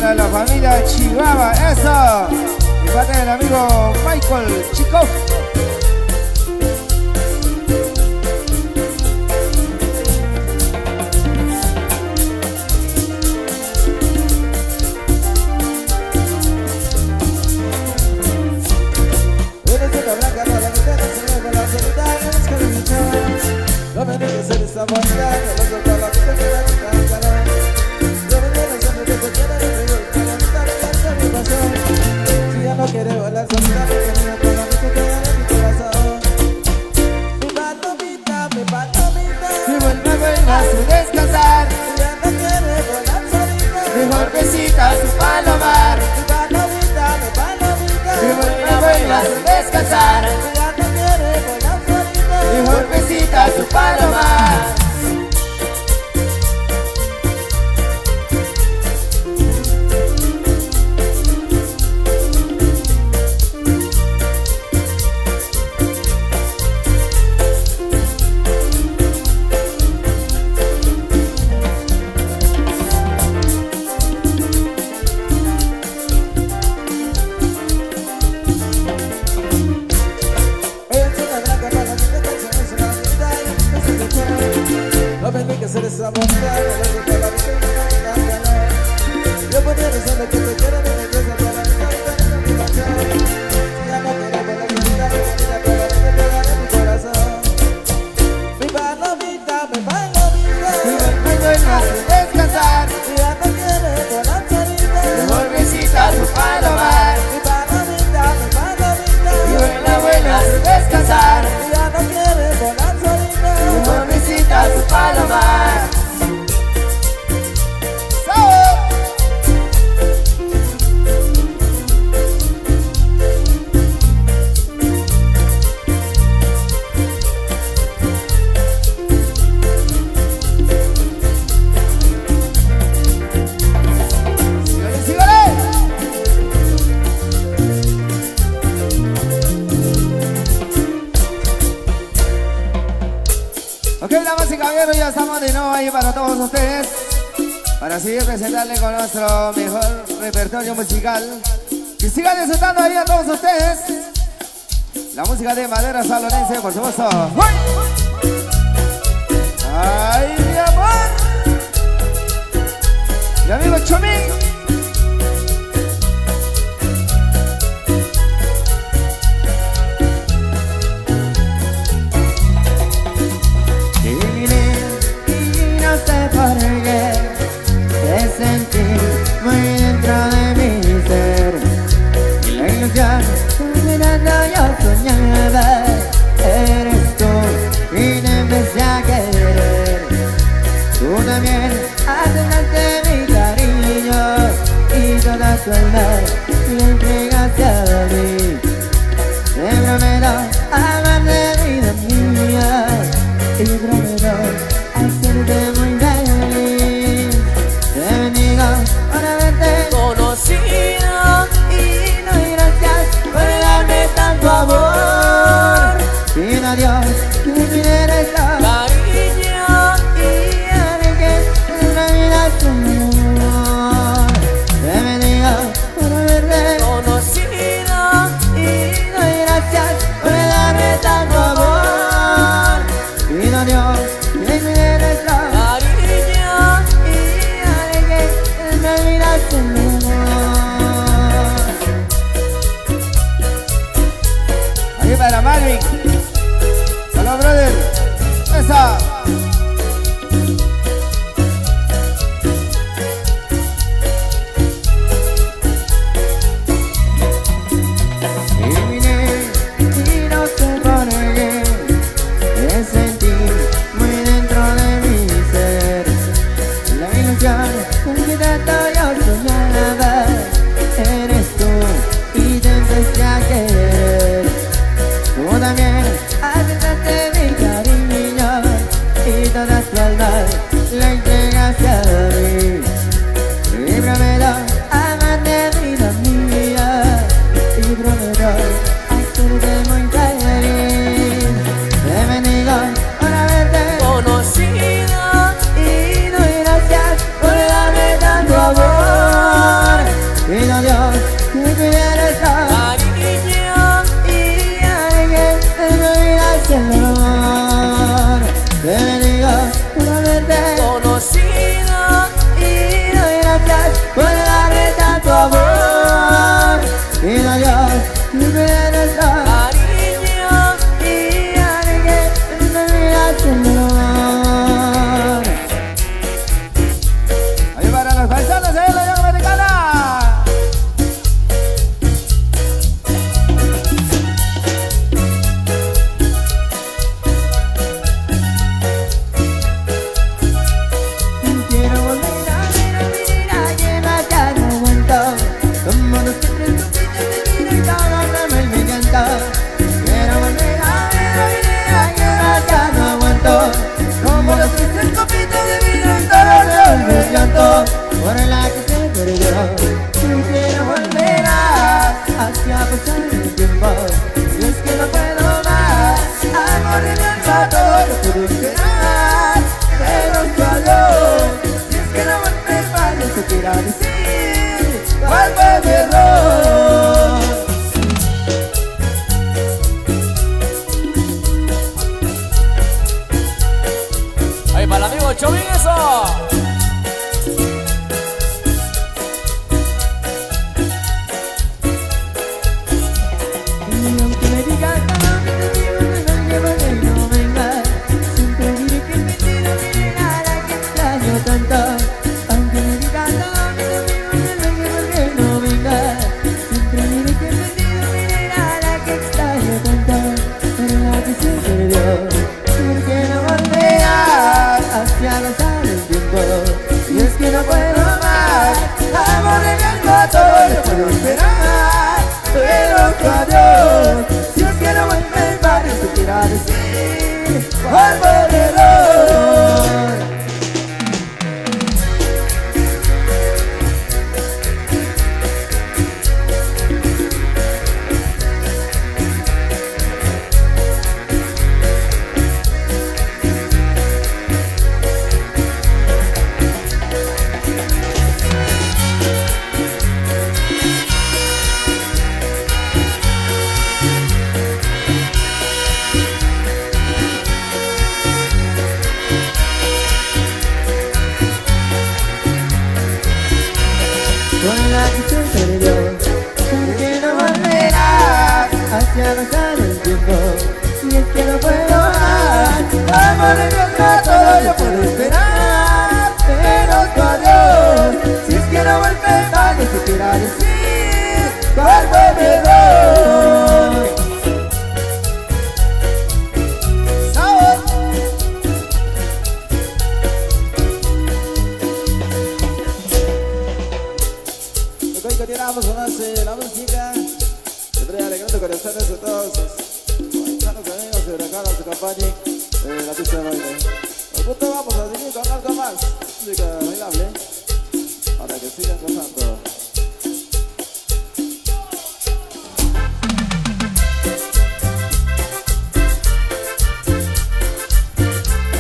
para la familia Chihuahua, eso. Y parte del amigo Michael Chico. No me dejes ser esta bonita, que los dos para la vida que la vida es calor. No me dejes ser que te quiera de frío, que la vida me mi pasión. Si ya no quiere volar solita, que tenía con la vida que era mi corazón. Mi palomita, mi palomita, Si vuelve a su descansar, si ya no quiere volar solita, mejor besita a su palomar. mi palomita, mi palomita, Si vuelve a su descansar, si ya no quiere volar solita, mejor besita a su palomar. no me dejes ser esa bonita, que los dos para la vida que la vida es calor. Yo podría decirle que te quiero, no me dejes para la vida que era mi pasión. Si ya no quiere volar solita, que tenía con la vida que era mi corazón. Mi palomita, mi palomita, Si vuelve a su descansar, si ya no quiere volar solita, mejor besita a su palomar. mi palomita, mi palomita, Si vuelve a su descansar, si ya no quiere volar solita, mejor besita a su palomar. ¡Sabor! ¡Sígale, sígale! Ok, damas y caballeros, ya estamos de nuevo ahí para todos ustedes, para seguir presentarle con nuestro mejor repertorio musical. Que sigan disfrutando ahí a todos ustedes la música de Madera Salonense, por supuesto. ¡Ay, mi amor! Mi amigo Chomín. Y no sé por qué te sentí muy dentro de mi ser. Y la ilusión que mirando yo soñaba eres tú y te empecé a querer. Tú también aceptaste mi cariño y toda tu alma y entregaste a mí. Te prometo amarte, vida mía, y prometo hacerte muy feliz. Te bendigo por haberte conocido y doy gracias por darme tanto amor. Pido a Dios que me dé cariño y haré que en la vida sea mi amor. Te bendigo por haberte conocido y doy gracias por darme tanto amor. Pido a Dios que me dé cariño y haré que en la vida sea mi amor. Ahí para Marvin. Salud, brother. Esa. Y vine y no sé por qué te sentí muy dentro de mi ser. puedo esperar, pero tu adiós, si es que no vuelve el mal, eso quiera decir cuál fue mi error. Ahí para el amigo Chovin, eso. Y aunque me digas todo que te digo, que no llevo que no venga, siempre diré que es mentira, mira la que extraño tanto. Aunque me digas todo que te digo, que no llevo que no venga, siempre diré que es mentira, mira la que extraño tanto. Pero la que se perdió, porque no volverás hacia gozar el tiempo. Y es que no puedo más, amor de mi alma, todo lo puedo esperar, pero tu adiós, si es que no vuelve el mal, eso quiera decir cuál fue el error. Con la que se perdió, porque no volverás hacia gozar el tiempo. Y es que no puedo más, amor de mi alma, todo yo puedo esperar, pero tu adiós, si es que no vuelve el mal, eso quiera decir cuál fue mi error. Hoy continuamos con más la música. Siempre alegrando corazones a todos los paisanos amigos de Huracán, nos acompañen en la pista de baile. Al punto vamos a seguir con algo más música bailable para que sigan gozando.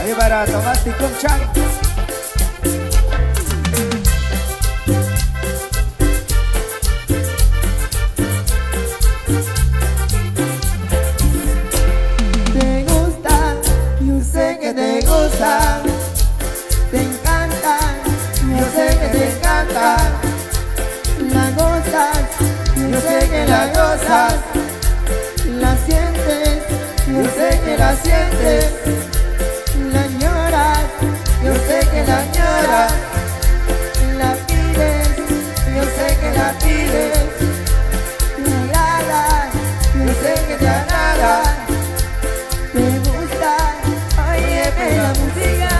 Ahí para Tomás Ticumchan. Te gusta, yo sé que te gusta, te encanta, yo sé que te encanta, la gozas, yo sé que la gozas, la sientes, yo sé que la sientes, la lloras, yo sé que la lloras, la pides, yo sé que la pides, te agrada, yo sé que te agrada. Te gusta, óyeme la música.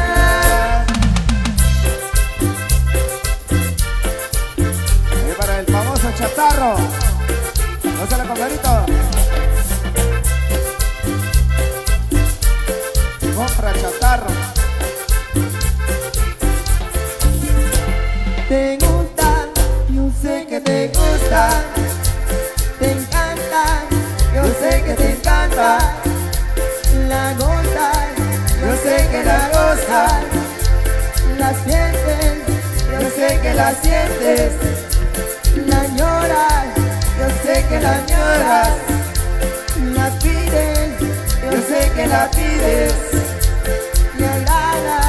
Ahí para el famoso Chatarro. No se la compadrito. Compra Chatarro. Te gusta, yo sé que te gusta, te encanta, yo sé que te encanta, la gozas, yo sé que la gozas, la sientes, yo sé que la sientes, la lloras, yo sé que la lloras, la pides, yo sé que la pides, me agrada,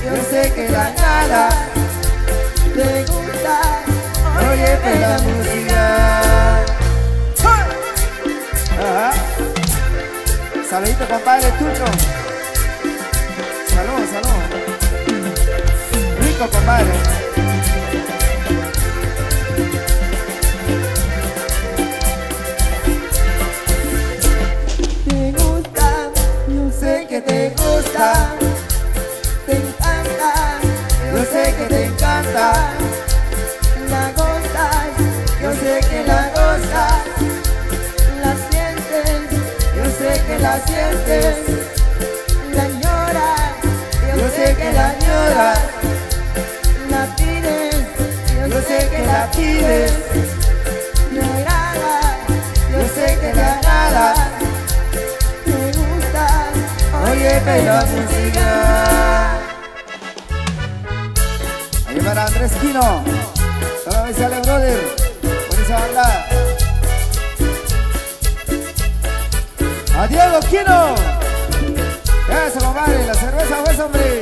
yo sé que la agrada. Te gusta, óyeme la música. Ajá. Saludito, compadre Tucho. Salud, salud. Rico, compadre. Te gusta, yo sé que te gusta, te encanta, yo sé que te encanta, la gozas, yo sé que la gozas, la sientes, yo sé que la sientes, la lloras, yo sé que la lloras, la pides, yo sé que la pides, me agrada, yo sé que te agrada, te gusta, oye siempre la música. Ahí para Andrés Quino, toda vez sale brother, por esa banda. A Diego Quino, eso compadre, la cerveza pues hombre.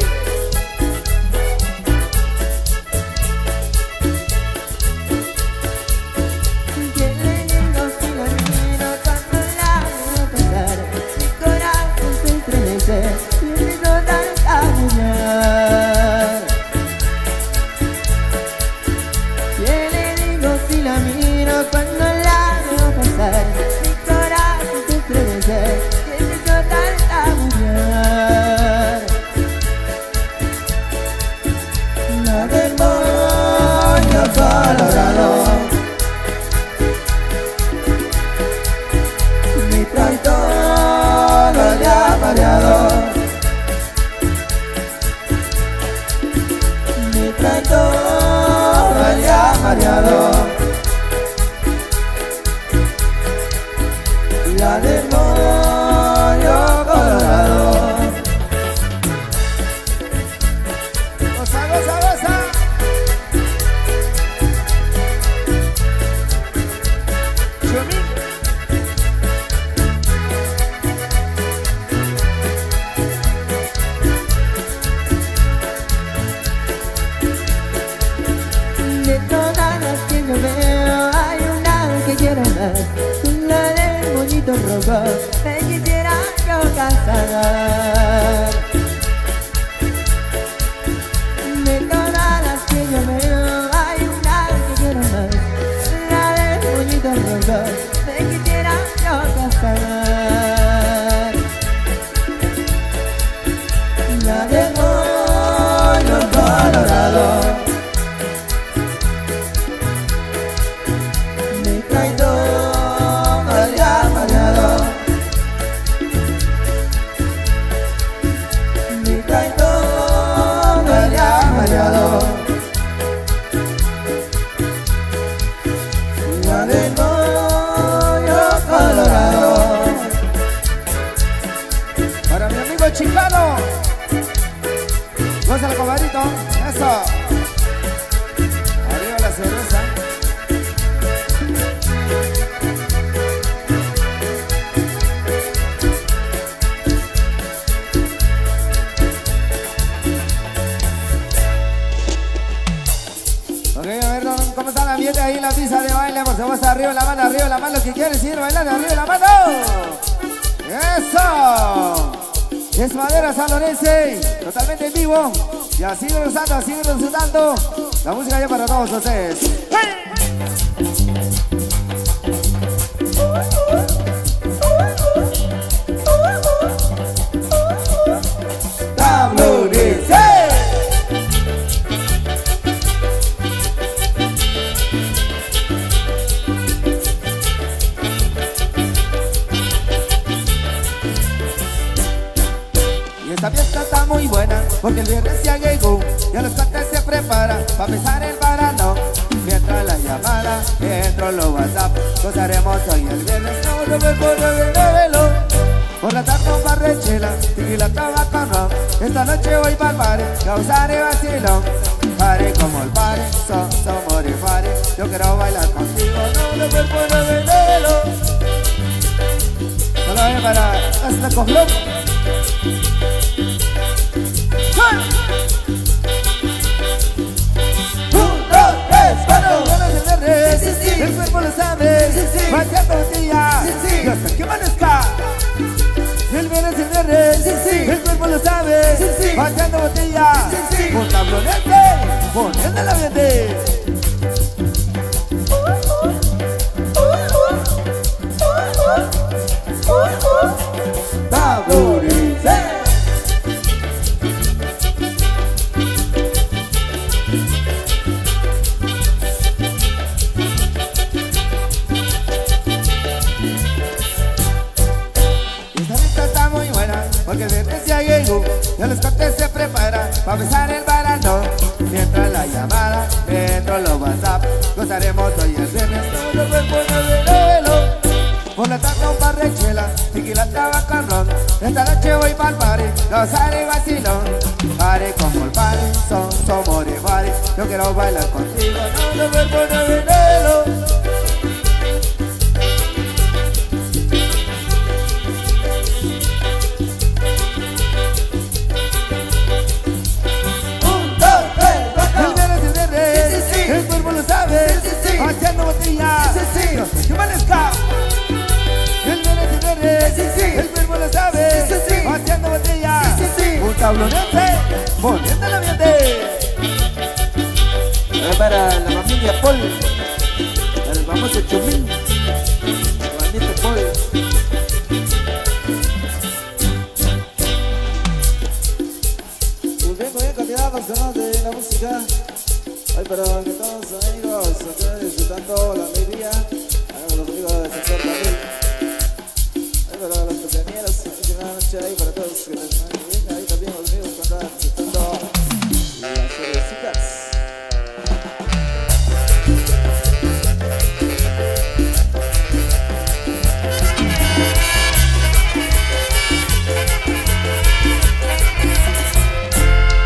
La demonio colorado. Goza, goza, goza. Chumín. De todas las que yo veo hay una que quiero más. La del moñito rojo me quisiera yo casar. De todas las que yo veo hay una que quiero más. La del moñito rojo me quisiera yo casar. La demonio colorado. Me trae todo ya mareado. Me trae todo ya mareado. La demonio colorado. Para mi amigo Chicano. Gózalo, compadrito. Eso. Arriba la cerveza. Ok, a ver cómo está el ambiente ahí, la pista de baile. Por supuesto, arriba la mano, lo que quieren seguir bailando, arriba la mano. Eso. Es Madera San Lorenzo, totalmente en vivo. Y así disfrutando la música ya para todos ustedes. Esta fiesta está muy buena porque el viernes ya llegó. Ya los cantantes se preparan para empezar el verano. Mientras la llamada, entro los WhatsApp. Gozaremos hoy el viernes, no me puedo beberlo. Por la tarde un bar de chela, tequila, tabaco, ron. Esta noche voy pa'l pare, causaré vacilón. Pare como el pare, somos de pare. Yo quiero bailar contigo, no me puedo beberlo. Solo voy para hasta Cojlón. El cuerpo lo sabe, bateando botella, y hasta que amanezca. El viernes el viernes, el cuerpo lo sabe, bateando botella, con tablonete, poniendo el ambiente. Porque el viernes ya llegó, ya los cortes se preparan para empezar el verano. Mientras la llamada, dentro los WhatsApp, gozaremos hoy el viernes, todo el cuerpo no velo. por la tarde un par de chelas, tequila, tabaco, ron. Esta noche voy pa'l party, gozar y vacilón. Party como el party, somos iguales. Yo quiero bailar contigo, no me pone veneno. El cuerpo lo sabe, haciendo botella, que amanezca. El verde, el cuerpo lo sabe, haciendo botella. Un tablonete, poniendo el ambiente. Para la familia Paul, el famoso Chumín, el bandito Paul. Pues bien, continuamos con más de la música. Ay, pero que todos los amigos estén disfrutando la alegría. A los amigos del sector también. Ay, para los compañeros, buena noche ahí para todos que están bien. Ahí también los amigos que están disfrutando las cervecitas.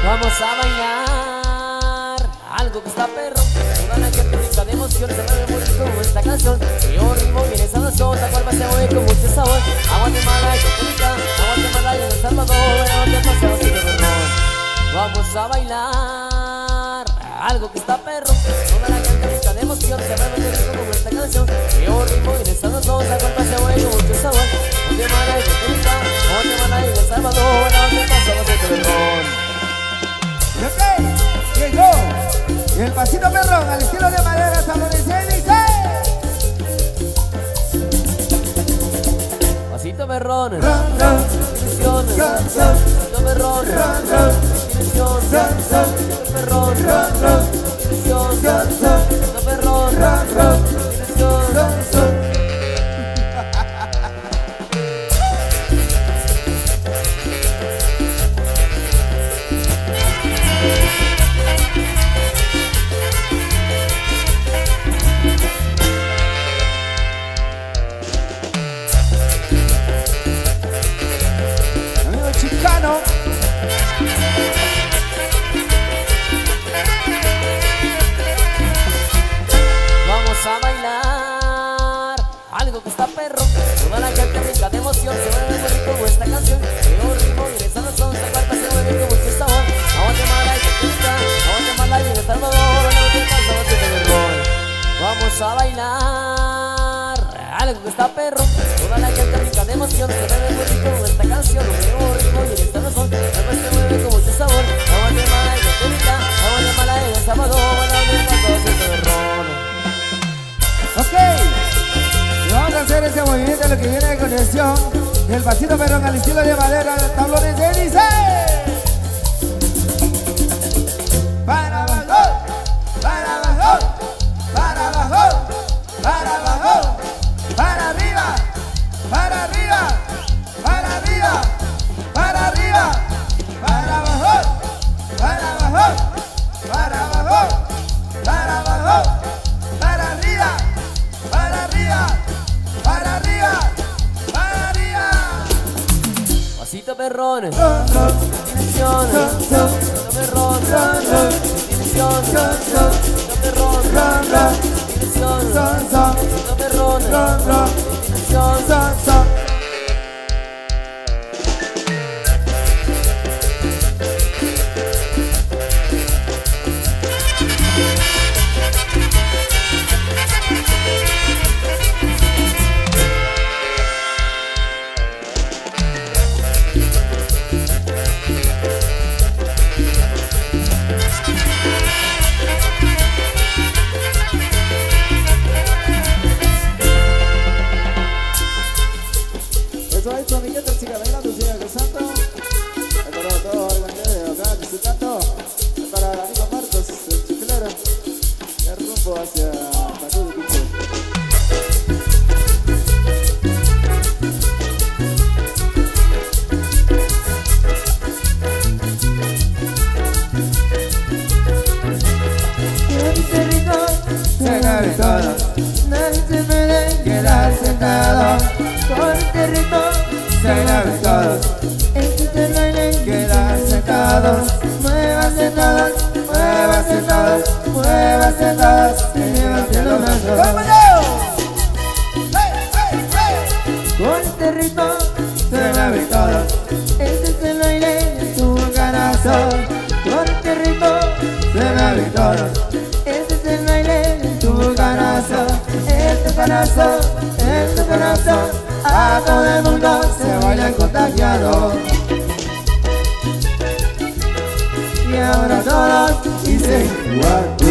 Vamos a bailar algo que está perro. Toda la gente brinda de emoción, se mueve muy como esta canción. Yo ritmo viene sabroso, la cual se mueve con mucho sabor. Agua de mala y Costa, agua de mala y El Salvador, agua de paseo y de Berrón. Vamos a bailar algo que está perro. Toda la gente brinda de emoción, se mueve muy rico como esta canción. Yo ritmo viene sabroso, la cual se mueve con mucho sabor. Agua de mala y Costa, agua de mala y El Salvador, agua de paseo y de Berrón. Ok, llegó. Y el pasito perrón al estilo de madera estadounidense dice: Pasito perrón, ron, ron, ilusión, ron, ron, pasito perrón, ron, ron, ilusión, ron, ron, pasito perrón, ron, ron, ilusión, ron, ron, pasito perrón, ron, ron, ilusión. ron, ron. Amigo chicano. Vamos a bailar algo que está perro. Toda la gente brinda de emoción, se mueve muy rico con esta canción. Yo ritmo ingresa los sons, la cuarta se mueve con mucho sabor. Agua de mala y Costa, agua de mala y El Salvador, agua de paseo y de Berrón. Vamos a bailar algo que está perro. Toda la gente brinda de emoción, se mueve muy rico con esta canción. Yo ritmo ingresa los sons, la cuarta se mueve con mucho sabor. Agua de mala y Costa, agua de mala y El Salvador, agua de paseo y de Berrón. Ok, y vamos a hacer ese movimiento, lo que viene de conexión. El pasito perrón al estilo de madera, tablones de dice: para abajo, para abajo, para abajo, para abajo, para arriba, para arriba, para arriba, para arriba, para abajo, para abajo, para abajo, para abajo, para arriba. Para arriba, para arriba, para arriba. Pasito perrón, Ron, ron, ilusión, ron, pasito perrón, ron, ilusión, ron, pasito perrón, ron, ron, ilusión, son, son, pasito perrón, ron, ron, ilusión. son, son. todos. Este es el baile. Quedarse todos. Muévanse todos, muévanse todos, muévanse todos, y levanten los brazos. Con este ritmo Suena bien todos. este es el baile de tu corazón. Con este ritmo Suena bien todos. este es el baile de tu corazón. En tu corazón, en tu corazón, a todo el mundo se baila contagiado. Y ahora todos dicen 1, 2,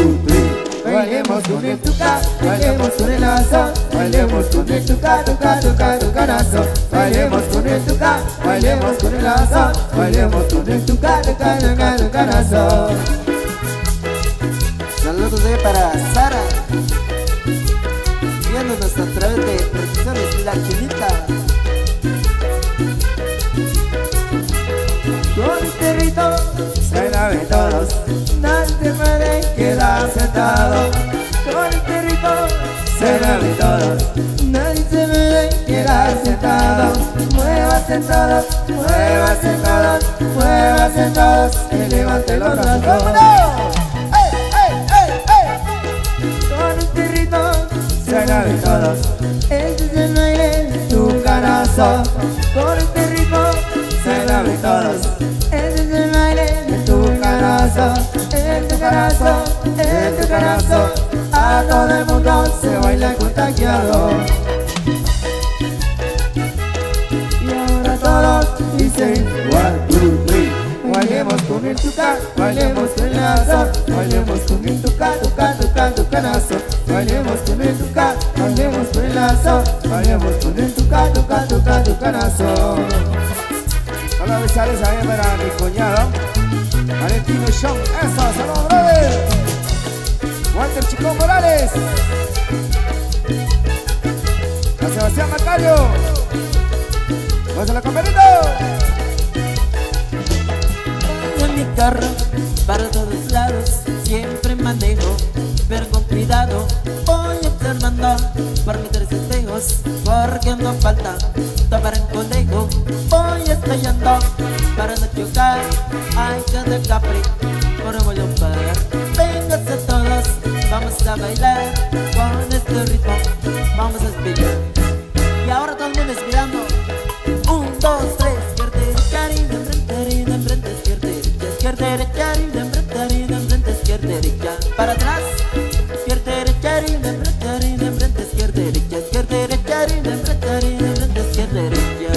3. bailemos con el tuca, bailemos con el lazo, bailemos con el tuca, tuca, tuca, tucanazo, bailemos con el tuca, bailemos con el lazo, bailemos con el tuca, tuca, tuca, tucanazo. Saludos ahí para Sara, viéndonos a través de Producciones La Chinita. Con este ritmo Suena bien todos. nadie puede quedar sentado. Con este ritmo Suena bien todos. nadie se puede quedar sentado. Muévase todos, muévase todos, muévase todos, y levante los brazos. Con este ritmo Suena bien todos. este es el baile de tu corazón. Con este ritmo Suena bien todos. este es el baile de tu corazón. En tu corazón, en tu corazón, a todo el mundo se baila contagiado. Y ahora todos dicen 1, 2, 3. bailemos con el tuca, bailemos con el lazo, bailemos con el tuca, tuca, tuca, tucanazo, bailemos con el tuca, bailemos con el lazo, bailemos con el tuca, tuca, tuca, tucanazo. Hola, besales ahí para mi cuñado Valentino Show. Eso, saludos, brother. Walter Chico Morales. A Sebastián Macario. Vamos a la compañerito. En mi carro, para todos lados, siempre manejo, pero con cuidado voy observando por mis tres espejos, porque no falta tapar el conejo. Voy estallando para no chocar, hay que de Capri, por voy a parar. Vénganse todos, vamos a bailar con este ritmo, vamos a espillar. Y ahora todo el mundo esperando. 1, 2, 3, izquierda, derecha, izquierda, derecha. Para atrás, izquierda, derecha, izquierda, derecha, izquierda, derecha.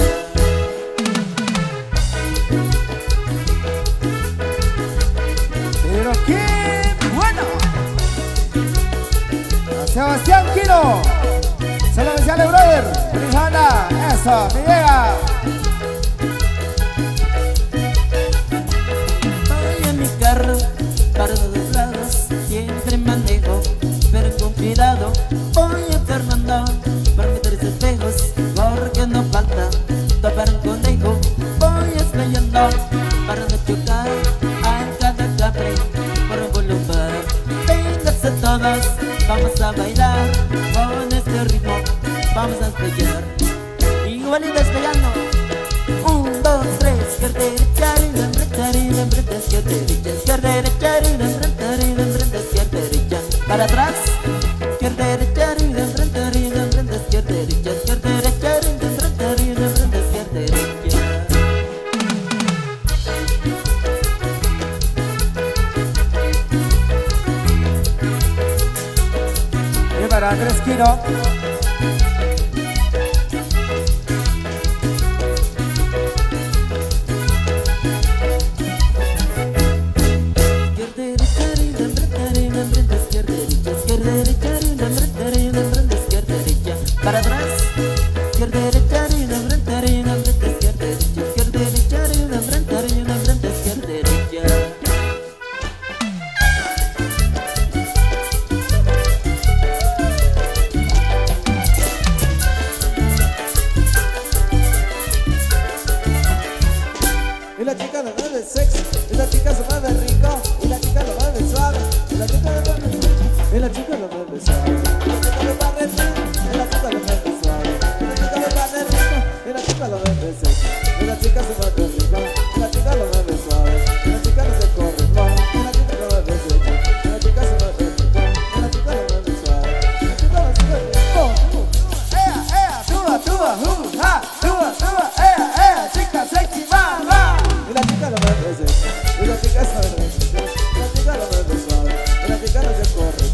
Pero qué bueno. A Sebastián Quino. Saludos especiales, brother. Feliz banda. Eso, me llega. Voy en mi carro, para todos lados, siempre manejo, pero con cuidado voy observando por mis tres espejos, porque no falta tapar un conejo. Voy estrellando para no chocar a cada capre por un volumen. Vénganse todos, vamos a bailar con este ritmo, vamos a estrellar. Igualito estrellando. 1, 2, 3, izquierda, derecha, izquierda, derecha, izquierda, derecha, izquierda, derecha. Para atrás, izquierda, derecha, izquierda, derecha, izquierda, derecha, izquierda, derecha. Y para Andrés Quino. Para atrás, izquierda, derecha, izquierda, derecha, izquierda, derecha. y la chica sabe resistir. La chica lo mueve suave, y la chica no se corre,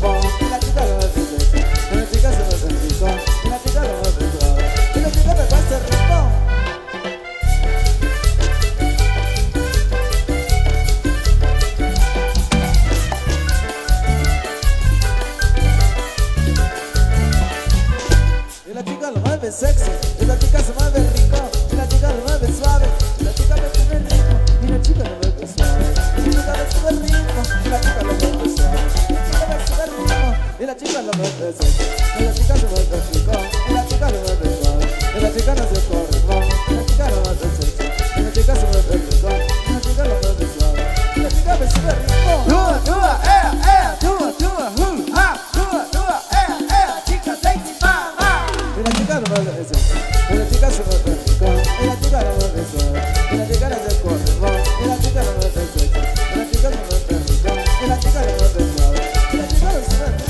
y la chica lo mueve sexy, y la chica se mueve rico, y la chica lo mueve suave, y la chica me pasa rico. Y la chica lo mueve sexy, y la chica se mueve rico, y la chica lo mueve suave, y la chica me pone rico, y la chica lo mueve suave, y la chica me sube rico, y la chica lo mueve suave, y la chica me sube rico, y la chica lo mueve sexy, y la chica se mueve rico, y la chica lo mueve suave, y la chica no se corre, y la chica lo mueve sexy, y la chica se mueve rico, y la chica lo mueve suave, y la chica me sube rico. Tua, tua, tua, tua, tua, chica sexy, mamá. Y la chica lo mueve sexy, y la chica se mueve rico, y la chica lo mueve suave, y la chica no se corre, y la chica lo mueve sexy, y la chica se mueve rico, y la chica lo mueve suave, y la chica lo sube rico.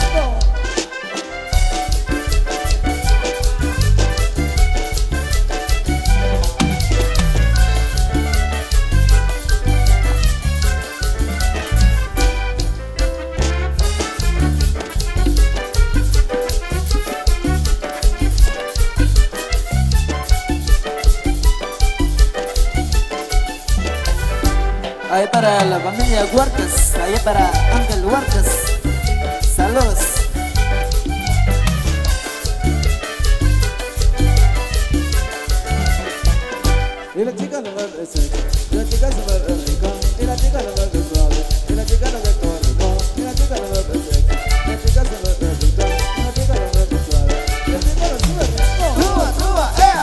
Ahí para la familia Huarcas, ahí para Ángel Huarcas. Saludos. Y la chica lo mueve sexy, y la chica se mueve rico, y la chica lo mueve suave, y la chica no se corre, y la chica lo mueve sexy, y la chica se mueve rico, y la chica lo mueve suave, y la chica lo sube rico. Tua, tua, tua,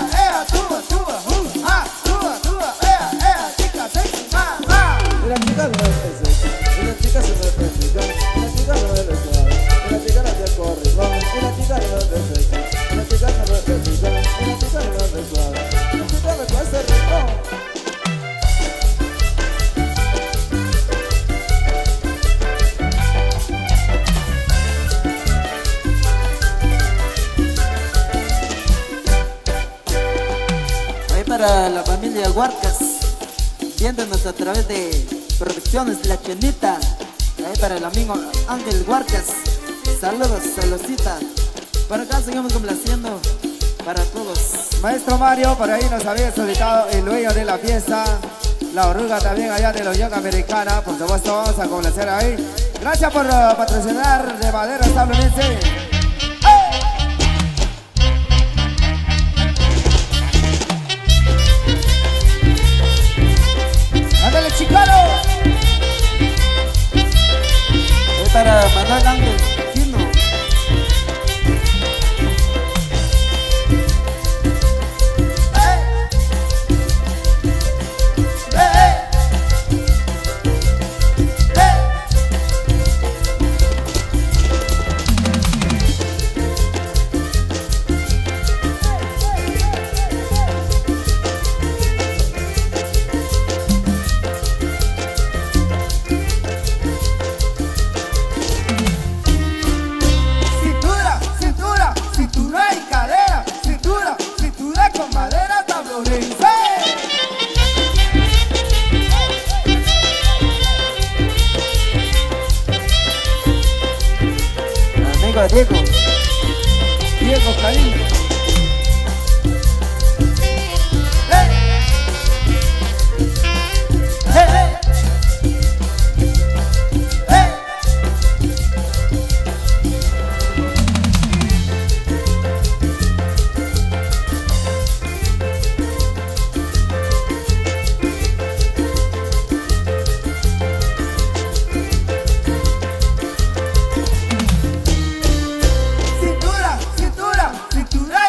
chica sexy, mamá. Y la chica lo mueve sexy, y la chica se mueve rico, y la chica lo mueve suave, y la chica no se corre, y la chica lo mueve sexy, y la chica se mueve rico, y la chica lo mueve suave, y la chica me pasa rico. Ahí para la familia Huarcas, viéndonos a través de Producciones La Chenita. Ahí para el amigo Ángel Huarcas. Saludos, saludcita. Por acá seguimos complaciendo para todos. Maestro Mario, por ahí nos había solicitado el dueño de la fiesta. La oruga también allá de la Unión Americana. Por supuesto, vamos a complacer ahí. Gracias por patrocinar de madera estadounidense. ¡Ándale, chicano! Ahí para Manuel Ángel Chino. Cintura, cintura, cintura y cadera. Cintura, cintura con madera tablorense. Amigo Diego. Diego Caín. Cintura, cintura, cintura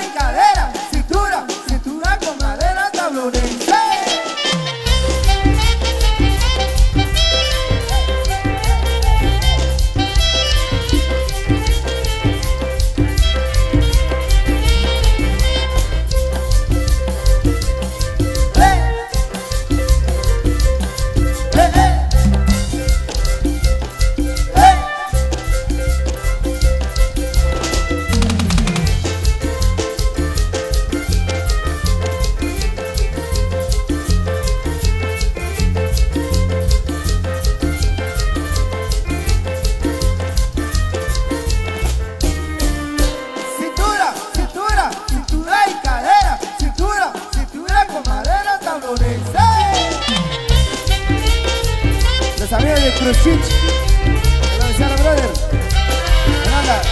amigos de Crucich. Hola, Luciano, brother. ¿Qué onda?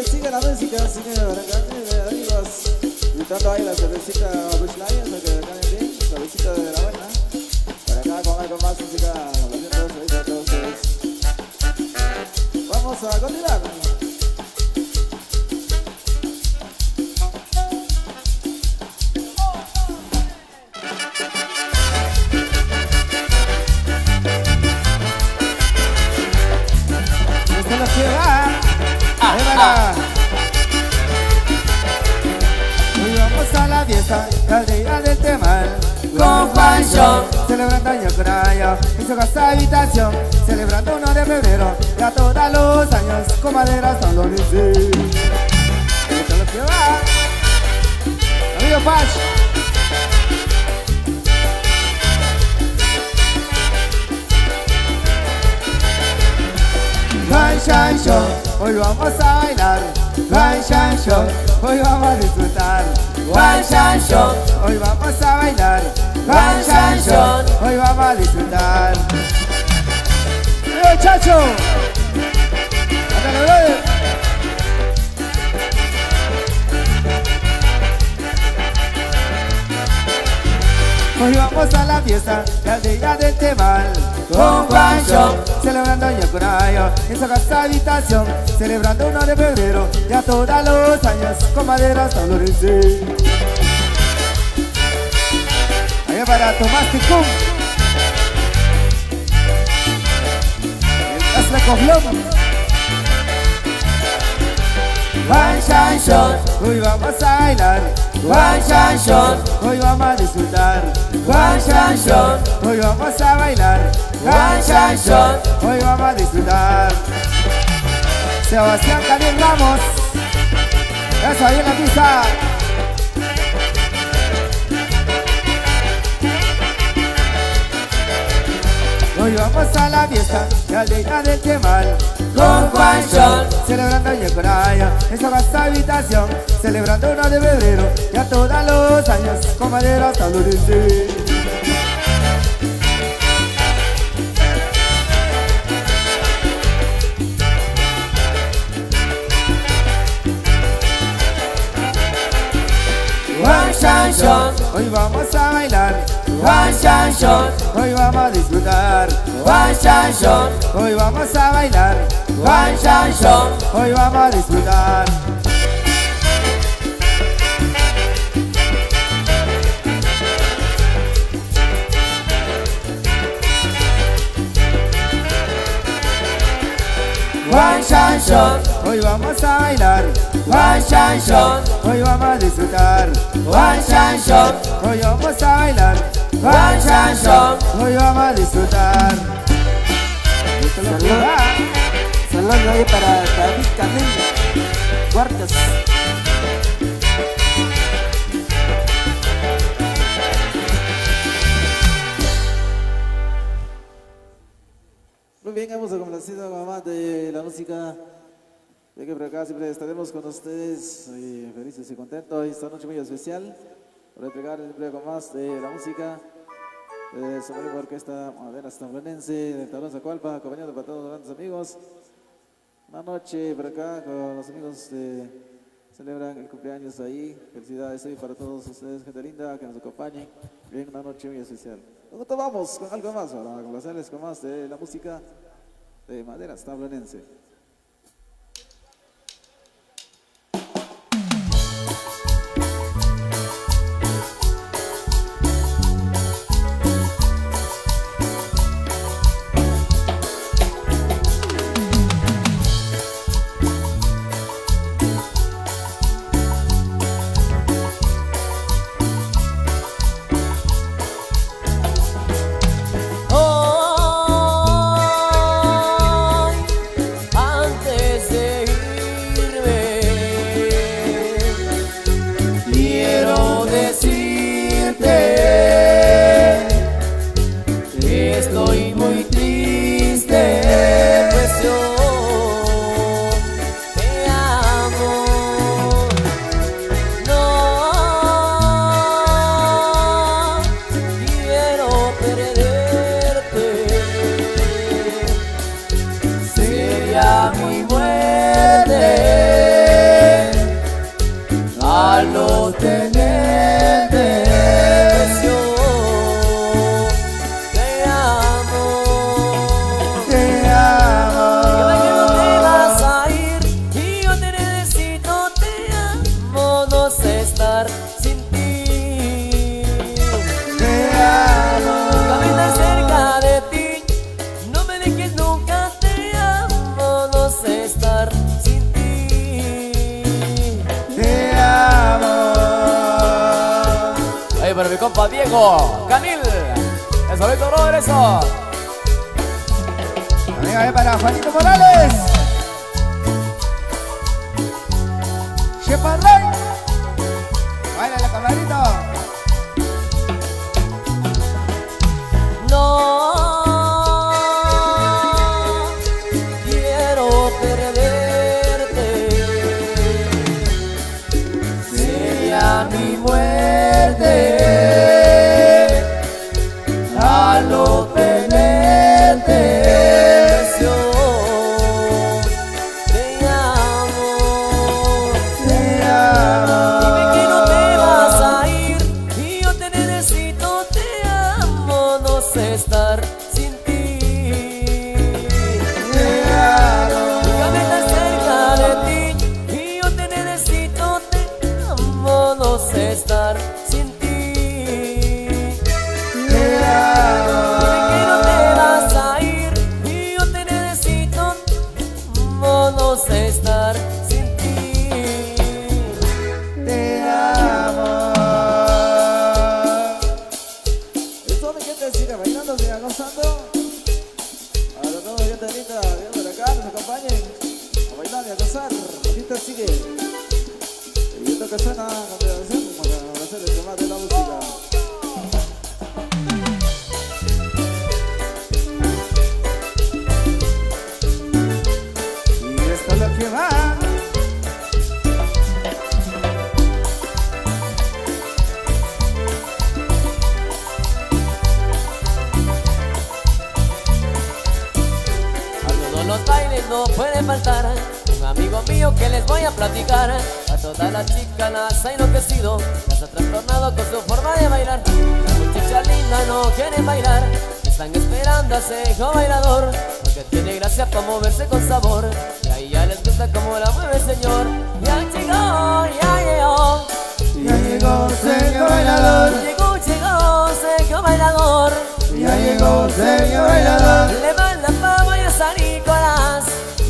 Sigue la música, sigue amigos, gritando ahí la cervecita Busch Lion, para que ganen bien, cervecita de la buena. Para acá con algo más música, complaciendo a todos ustedes. Vamos a continuar. Esto es lo que va. Ahí va. Hoy vamos a la fiesta, la aldea del Temal. Con Juancho, celebrando año con año en su casa habitación, celebrando 1 de febrero, ya todos los años, con madera San Lorenzo. Esto es lo que va. Amigo Pach. Juan Chancho, hoy vamos a bailar. Juan Chancho, hoy vamos a disfrutar. Juan Chancho, hoy vamos a bailar. Juan Chancho, hoy vamos a disfrutar. ¡Eh, Chacho! ¡Ándale, brother! Hoy vamos a la fiesta, la aldea del Temal. con Juancho, celebrando año con año en su casa habitación, celebrando 1 de febrero, ya todos los años, con madera San Lorenzo. Ahí para Tomás Ticum, el Asla Coflón. Juan Chancho, hoy vamos a bailar. Juan Chancho, hoy vamos a disfrutar. Juan Chancho, hoy vamos a bailar. Juan Chancho, hoy vamos a disfrutar. Sebastián Daniel Ramos, eso ahí en la pista. Hoy vamos a la fiesta, la aldea del Temal. con Juancho, celebrando año con año en su casa habitación, celebrando 1 de febrero, ya todos los años, con madera San Lorenzo. Juan Chancho, hoy vamos a bailar. Juan Chancho, hoy vamos a disfrutar. Juan Chancho, hoy vamos a bailar. Juan Chancho, hoy vamos a disfrutar. Juan Chancho, hoy vamos a bailar. Juan Chancho, hoy vamos a disfrutar. Juan Chancho, hoy vamos a bailar. Juan Chancho, hoy vamos a disfrutar. Esto es lo que va. Saludos ahí para David Camilo Huertas. Muy bien, hemos complacido con más de la música. Ya que por acá siempre estaremos con ustedes felices y contentos. Esta noche muy especial para entregar siempre con más de la música. Sobre la orquesta Madera Tambronense de Tablón Zacualpa, acompañado para todos los grandes amigos. Una noche por acá con los amigos que celebran el cumpleaños ahí. Felicidades hoy para todos ustedes, gente linda, que nos acompañen. Bien, una noche muy especial. Nosotros vamos con algo más para complacerles con más de la música de Madera Tambronense. para Diego Canil. Eso, Víctor, brother, eso. Amiga, para Juanito Morales. Shepa Rey. Baila la camarita. No quiero perderte, sería mi muerte al no tenerte. Yo te amo, Te amo. dime que no te vas a ir y yo te necesito, te amo, no sé estar sin ti. Te amo. Dígame estar cerca de ti y yo te necesito, te amo, no sé estar sin ti. Te amo. Dime que no te vas a ir y yo te necesito, te amo, no sé estar sin ti. Te amo. Esto mi gente sigue bailando, sigue gozando. Ahora todos gente linda, bien por acá, nos acompañen a bailar y a gozar. La fiesta sigue. Y esto que suena a continuación para hacer el tema de la música. Y esto es lo que va. A todos los bailes no puede faltar un amigo mío que les voy a platicar. A todas las chicas las ha enloquecido, las ha trastornado con su forma de bailar. Las muchachas lindas no quieren bailar, están esperando a ese hijo bailador, porque tiene gracia para moverse con sabor. Y ahí ya les gusta como la mueve el señor. Ya llegó, ya llegó, Ya llegó Sergio Bailador. llegó, Sergio bailador. Ya llegó Sergio Bailador. Le manda fama y a San Nicolás.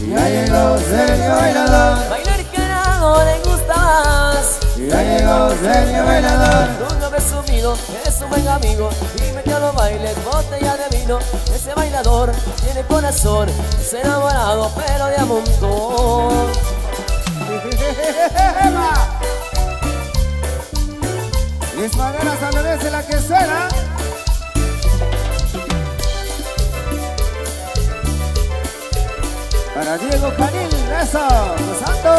Ya llegó Sergio Bailador. Bailar que no le gusta más. Ya llegó Sergio Bailador. Un hombre sumido, es un buen amigo y metió a los bailes botella de vino. Ese bailador tiene corazón, es enamorado pero de a montón. Y es manera sanonense la que suena. Para Diego Canil, eso, gozando.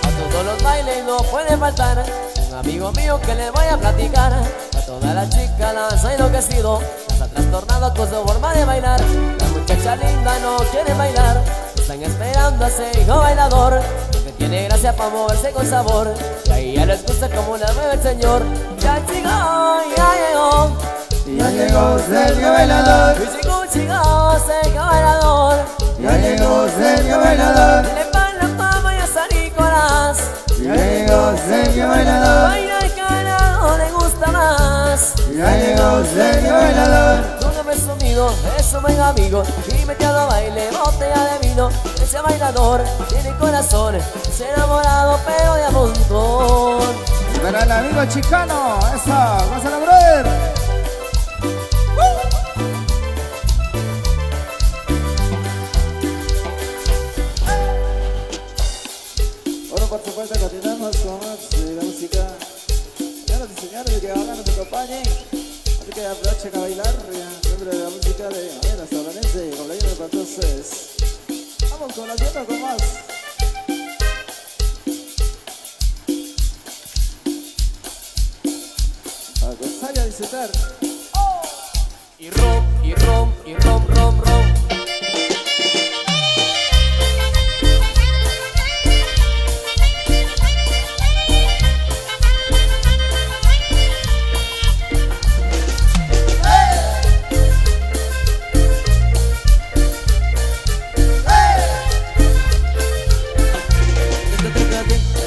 A todos los bailes no puede faltar un amigo mío que le voy a platicar. A todas las chicas las ha enloquecido, las ha trastornado con su forma de bailar. La muchacha linda no quiere bailar, están esperando a ese hijo bailador, que tiene gracia para moverse con sabor. Y ahí ya les gusta como la mueve el señor. Ya llegó, ya llegó, Ya llegó Sergio Bailador. llegó, Sergio bailador. Ya llegó Sergio Bailador. Le van la fama y a San Nicolás. Ya llegó Sergio Bailador. Bailar que no le gusta más. Ya llegó Sergio Bailador. Un hombre sumido, es un buen amigo y metido a baile botella de vino. Ese bailador tiene corazón, es enamorado pero de a montón. Para el amigo chicano, eso, gózalo, brother. Bueno, por supuesto, continuamos con más de la música. Señoras y señores, que ahora nos acompañen. Así que aprovechen a bailar, siempre de la música de manera sabanense, con la llena para entonces. Vamos con la llena con más. A gozar y a disfrutar. Y rom, y rom, y rom, rom, rom.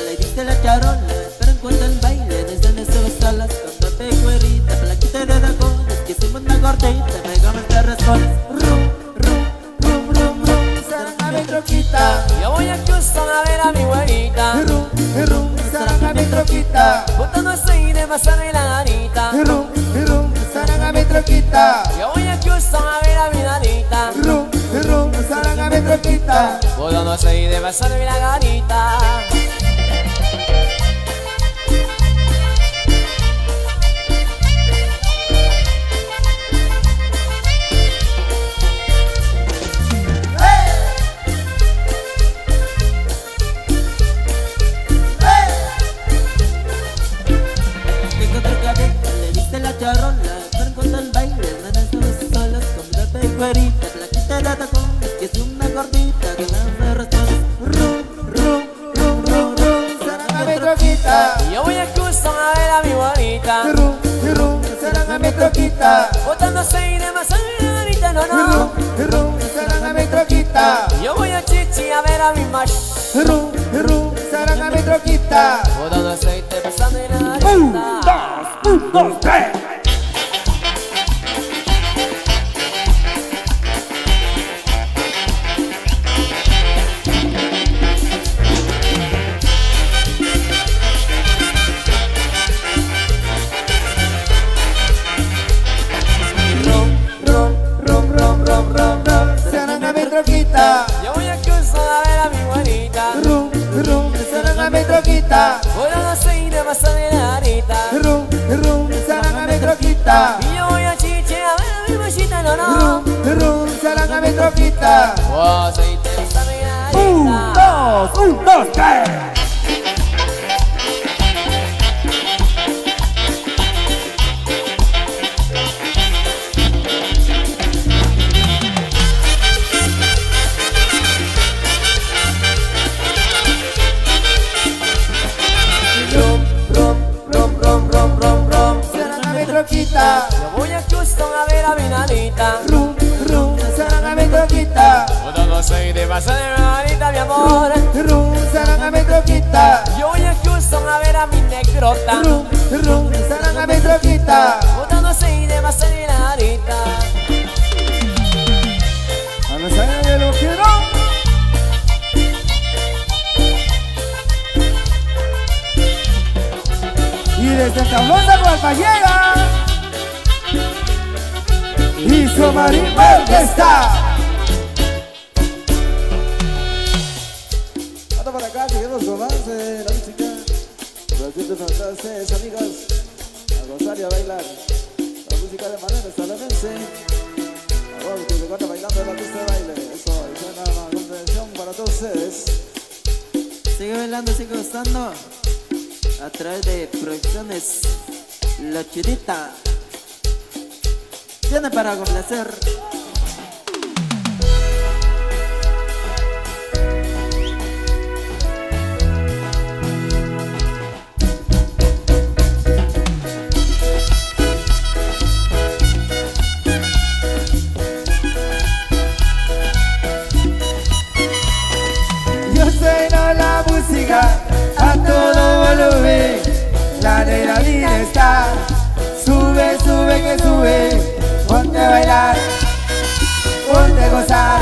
Le diste la charola, pero en cuanto al baile, desde en esas salas, cuando te cuerita, plaquita de tacones, que hicimos una cortita, pegamos de raspones. Rum, rum, rum, rum, rum, será mi troquita. Yo voy a Houston a ver a mi güerita. Rum, rum, será saranga mi troquita. botando aceite, pasando la ganita. Saranga mi troquita. Yo voy a Houston a ver a mi nanita. Saranga mi troquita. Botando aceite, pasando la ganita. Tengo otro cabeza, le diste la charrola, pero con el baile, nanas solas, comida de cuerita, plaquita de tacón, que es una gordita, que me responde, Saranga mi troquita. Yo voy a Houston a ver a mi bonita. Saranga mi troquita. Botando aceite, pasando la ganita, no, no. Saranga mi troquita. Yo voy a Chichi a ver a mi mash. Saranga mi troquita. Botando aceite, pasando la ganita. 1, 2, 3. Saranga mi troquita. Yo voy a Houston a ver a mi bonita. Saranga mi troquita. Botando aceite, pasando la ganita. Saranga mi troquita. Y yo voy a Chichi a ver a mi machita, no, no. Saranga mi troquita. Oh, aceite, pasando la ganita. 1, 2, 3. Saranga mi troquita. Yo voy a Houston a ver a mi nanita. Saranga mi troquita. Botando aceite, pasando la ganita, mi amor. Saranga mi troquita. Yo voy a Houston a ver a mi negrota. Saranga mi troquita. Botando aceite, pasando la ganita. A los años de lo quiero. Y desde Tablón de Guadalajara y su marimba orquesta. anda para acá, seguimos con más la música, los vientos fantasmas, amigos, a gozar y a bailar, la música de manera estadounidense, a que se corta bailando en la pista de baile, eso, es una comprensión para todos ustedes. Sigue bailando, sigue gustando. A través de producciones La Chidita tiene para complacer. Yo sueno la música a todo volumen, la adrenalina está, sube, sube que sube, ponte a bailar, ponte a gozar,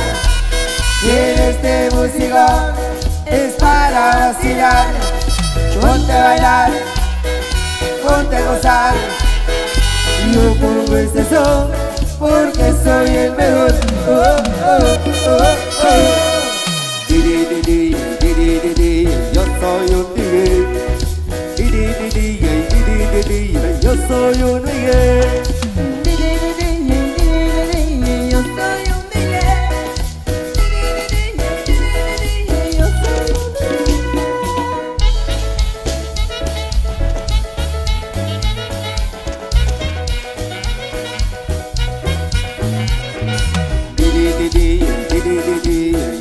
en este musicón es para vacilar, ponte a bailar, ponte a gozar, yo pongo este son porque soy el mejor, oh, oh, oh, oh. Yo soy un DJ.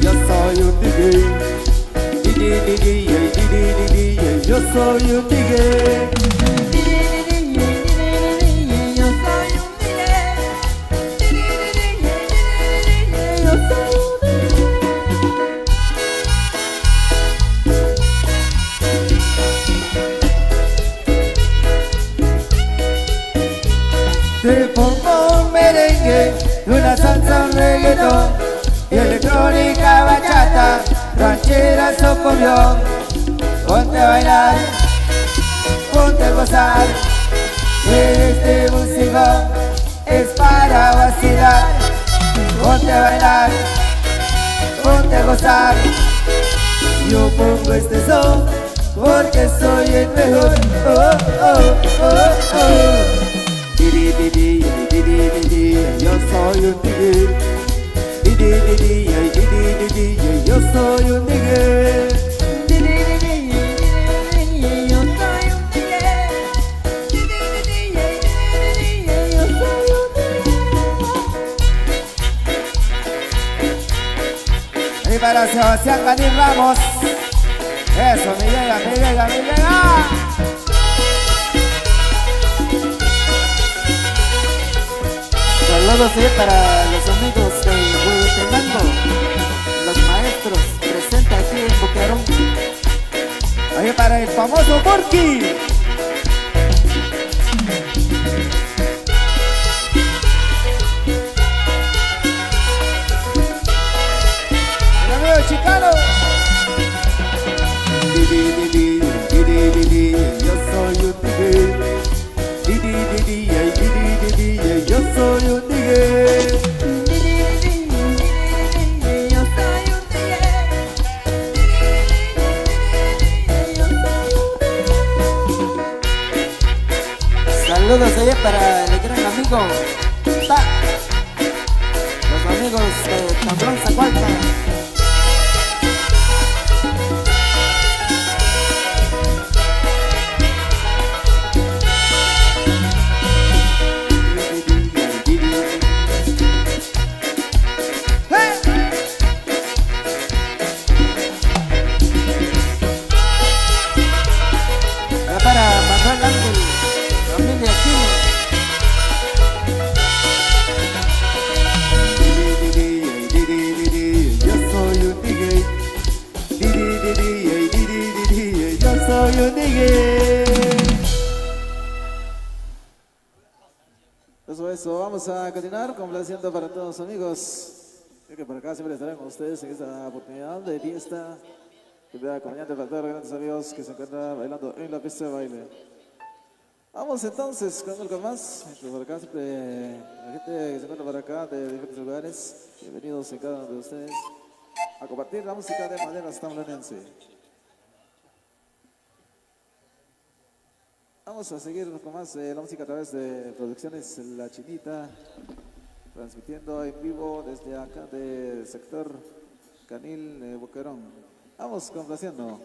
Yo soy un DJ. Yo soy un DJ. Yo soy un DJ. Te pongo un merengue, una salsa, un reggaetón, y electrónica, bachata, ranchera, socomión. Ponte a bailar, ponte a gozar. Este música es para vacilar. Ponte a bailar, ponte a gozar. Yo pongo este son porque soy el mejor. Oh, oh, oh, oh. Didi, didi, didi, didi, yo soy un tigre. Didi, didi, didi, didi, yo soy un tigre. Y para Sebastián Ganil Ramos. Eso, me llega, me llega, me llega. Saludos para los amigos de Huehuetenango, los maestros presentes aquí en Boquerón. Ahí para el famoso Burki. El amigo chicano. Didi, didi, didi, didi, yo soy un tigre. Didi, didi, ay, didi, didi, yo soy un tigre. Saludos allá para el gran amigo Ta, los amigos de Tambrón Zacualpa. Para Manuel Ángel, familia Aquino. Yo soy un tigre. Yo soy un tigre. Eso, vamos a continuar complaciendo para todos los amigos. Creo que por acá siempre estarán con ustedes en esta oportunidad de fiesta. Que me acompañante para todos los grandes amigos que se encuentran bailando en la pista de baile. Vamos entonces con algo más. Por acá siempre la gente que se encuentra por acá de diferentes lugares. Bienvenidos en cada uno de ustedes a compartir la música de manera tamblanense. Vamos a seguir con más la música a través de Producciones La Chinita, transmitiendo en vivo desde acá del sector Canil Boquerón. Vamos complaciendo.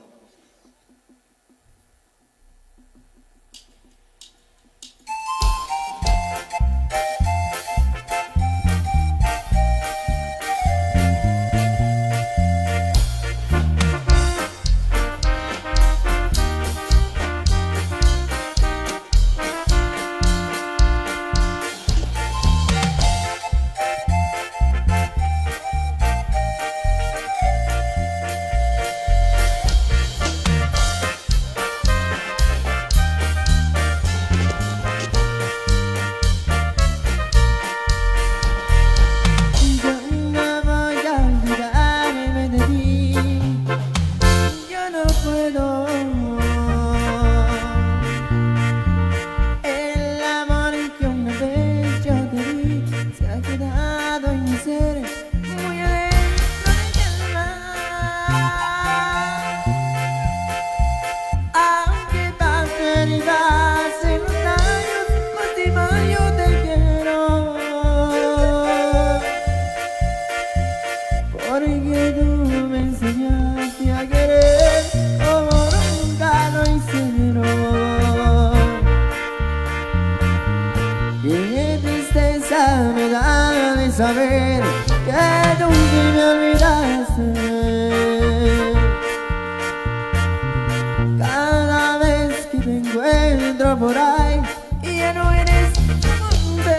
Saber que nunca me olvidaste. Cada vez que te encuentro por ahí y ya no eres hombre.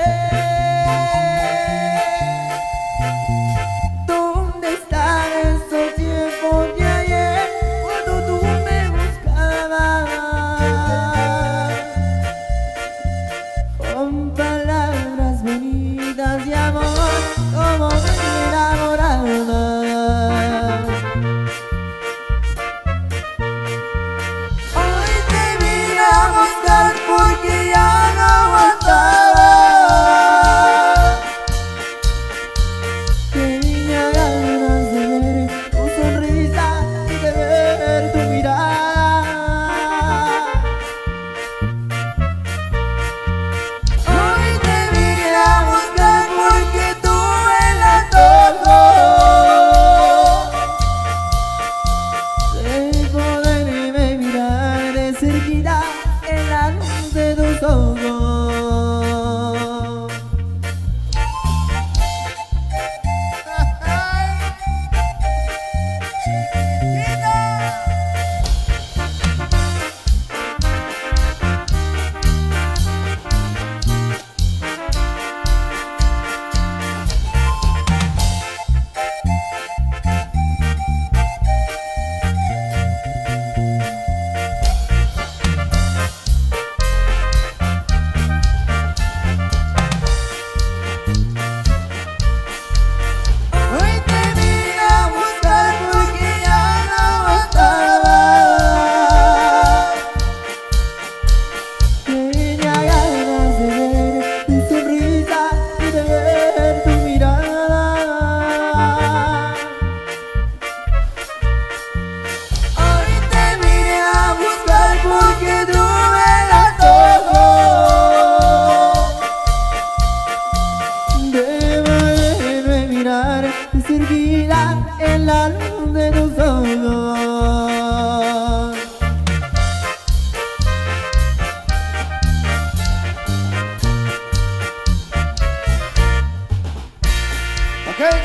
¿Dónde están esos tiempos de ayer cuando tú me buscabas? Con palabras bonitas de amor como enamorada. Hoy te vi enamorada.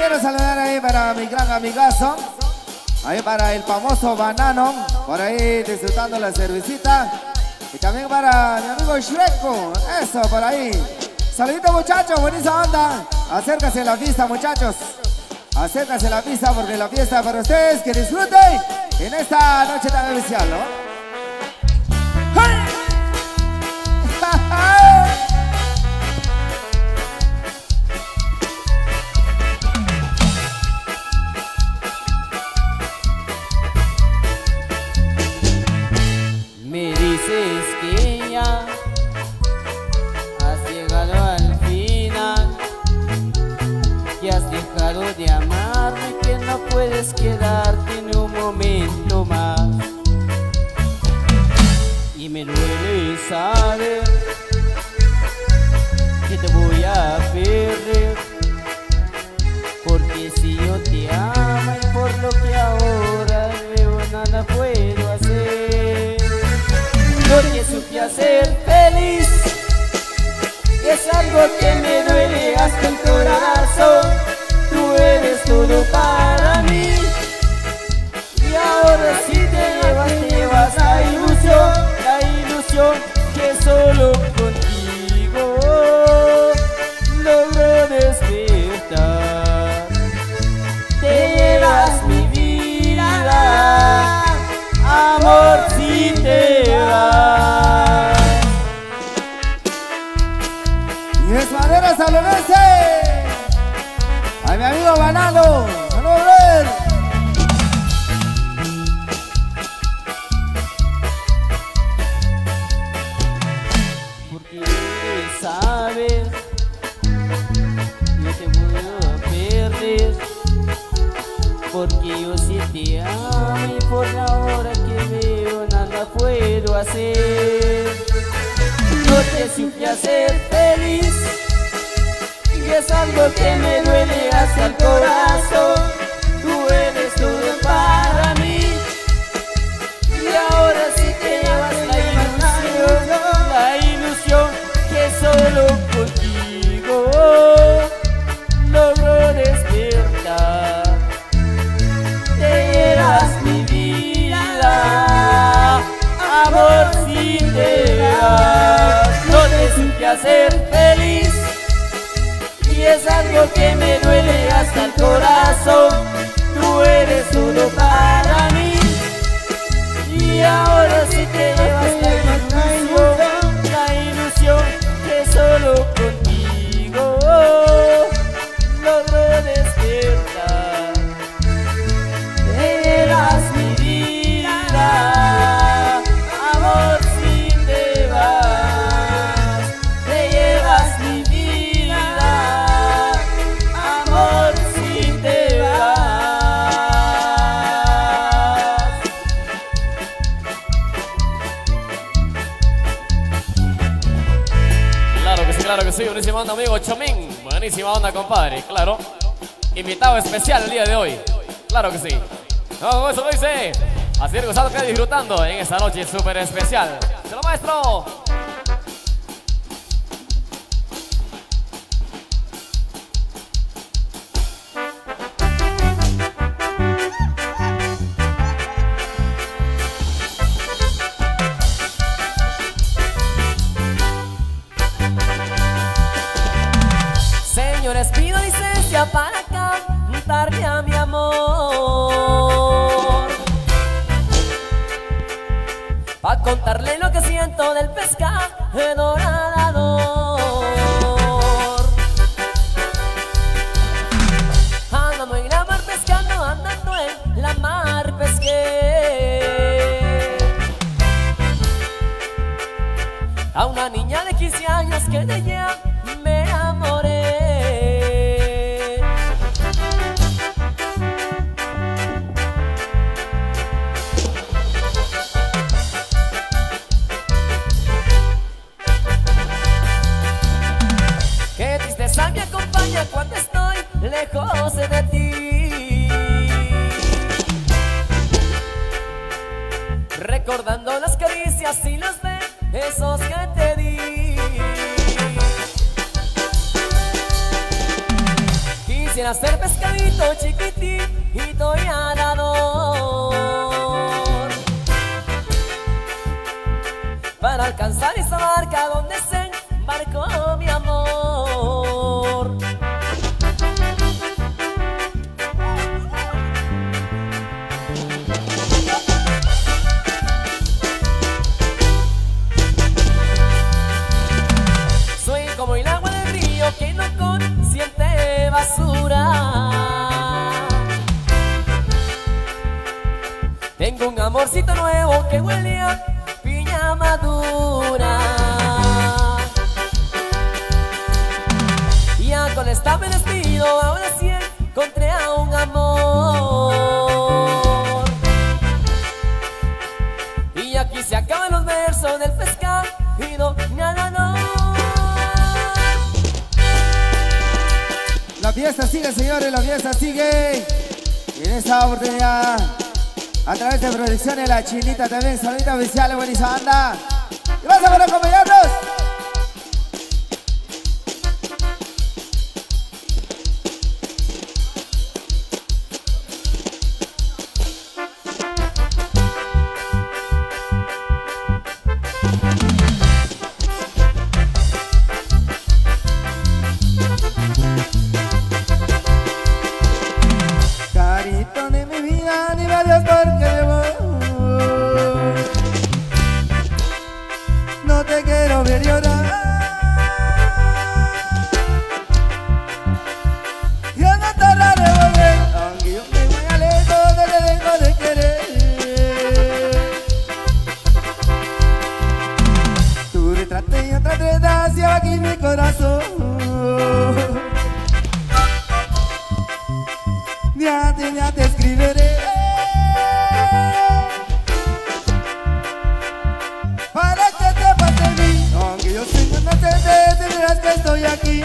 quiero saludar ahí para mi gran amigazo. Ahí para el famoso Banano. Por ahí disfrutando la cervecita. Y también para mi amigo Shreko. Eso, por ahí. Saluditos muchachos, buenísima onda. Acércase a la pista muchachos. Acércase a la pista porque la fiesta es para ustedes. Que disfruten en esta noche tan especial, ¿no? ¡Hey! Me dices que ya has llegado al final, que has dejado de amarme, que no puedes quedarte en un momento más. Y me duele saber que te voy a perder, porque si yo te amo y por lo que ahora veo nada puedo hacer. Porque supe hacer feliz, es algo que me duele hasta el corazón. Tú eres todo para mí, y ahora si te vas la ilusión que solo contigo logro despertar. Te llevas mi vida, amor, si te vas. Y es madera salonense. A mi amigo Banano. ¡Saludos! Porque sabes, no te puedo perder, porque yo sí te amo y por la hora que veo nada puedo hacer. No te supe hacer feliz, y es algo que me duele hasta el corazón. Tú eres todo para mí, y ahora sí te llevas la ilusión que solo contigo logro despertar. Te llevas mi vida, amor, si te vas. No te supe hacer feliz, y es algo que me duele hasta el corazón. Tú eres todo para mí, y ahora sí te llevas la ilusión que solo contigo logro despertar. Te llevas mi vida, amor, si te vas. Te llevas mi vida, amor, si te vas. Claro que sí, buenísima onda, amigo Chomín. Buenísima onda, compadre, claro. Invitado especial el día de hoy. Claro que sí. No, eso lo dice. Así que gozando, que disfrutando en esta noche súper especial. ¡Se lo maestro! Señores, pido licencia para cantarle a mi amor, para contarle lo que siento del pescado nadador. Andando en la mar pescando, andando en la mar pesqué a una niña de 15 años que de ella me enamoré. Qué tristeza me acompaña cuando estoy lejos de ti, recordando las caricias y los besos que te di. Quisiera Quisiera ser pescadito chiquitito y nadador para alcanzar esa barca donde se embarcó mi amor. Soy como el agua del río que no consiente basura. Tengo un amorcito nuevo que huele a piña madura. Ya con esta me despido, ahora sí encontré a un amor. Y aquí se acaban los versos del pescado nadador. La fiesta sigue, señores, la fiesta sigue. Y en esta oportunidad, a través de Producciones La Chinita también, saludita oficial, buenísima banda. Gracias por acompañarnos. Carito de mi vida, dime adiós porque me voy. No te quiero ver llorar. Ya no tardaré en volver, aunque yo me voy lejos, te dejo de querer. Tu retrato y otra desgracia aquí en mi corazón. Ya te escribiré para que te pase de mí. Aunque yo soy inocente, tendrás que estoy aquí.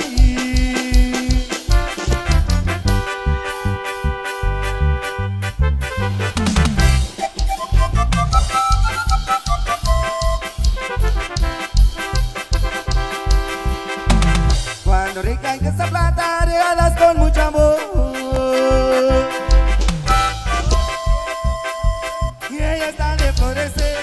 Cuando recaiga esa plata, regalas con mucho amor. Y ella está de florecer.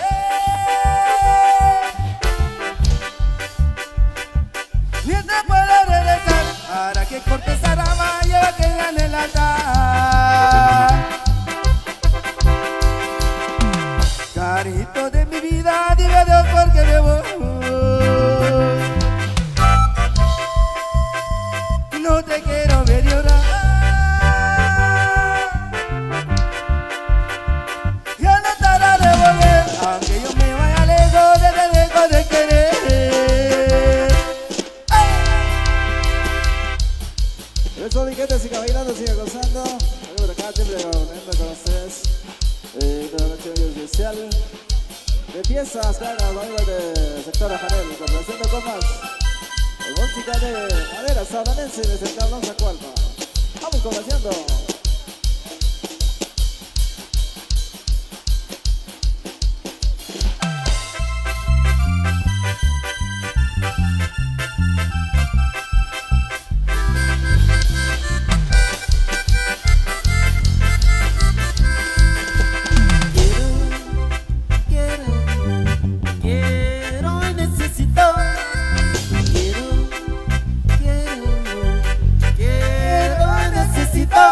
Mientras pueda regresar, para que corte esa rama, lleva que gane el altar. Carito de mi vida, dime adiós porque me voy. No te quiero ver llorar. Ya no tardaré de volver, aunque yo me vaya lejos, te dejo de querer. Eso, mi gente, siga bailando, siga gozando. Aquí por acá, siempre reuniendo con ustedes. Una noche muy especial de piezas, caras, bailes del sector Ajanel, complaciendo con más música de madera sabanense de Central Alonso Cualpa. Vamos complaciendo. Quiero y necesito. Quiero y necesito.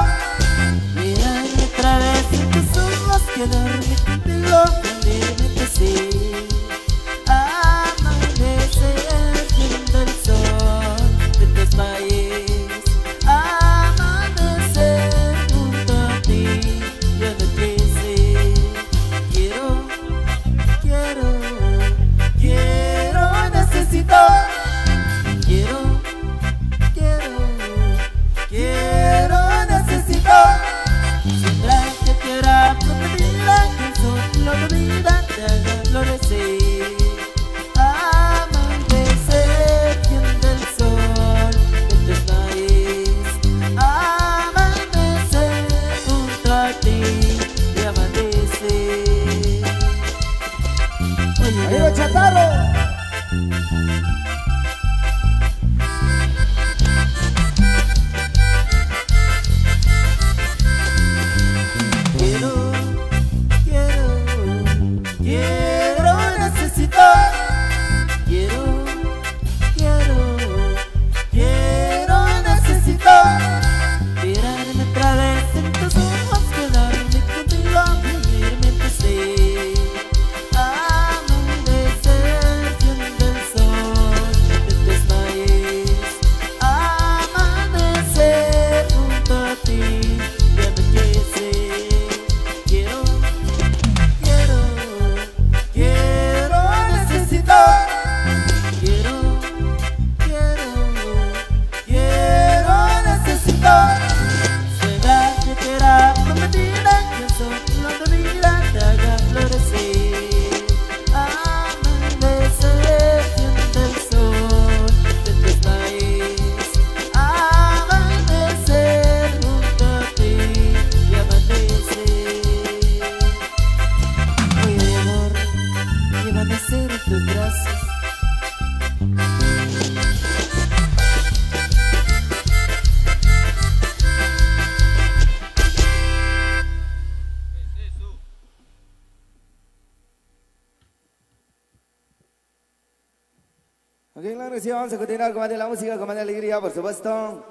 sí, vamos a continuar con más de la música, con más de alegría, por supuesto.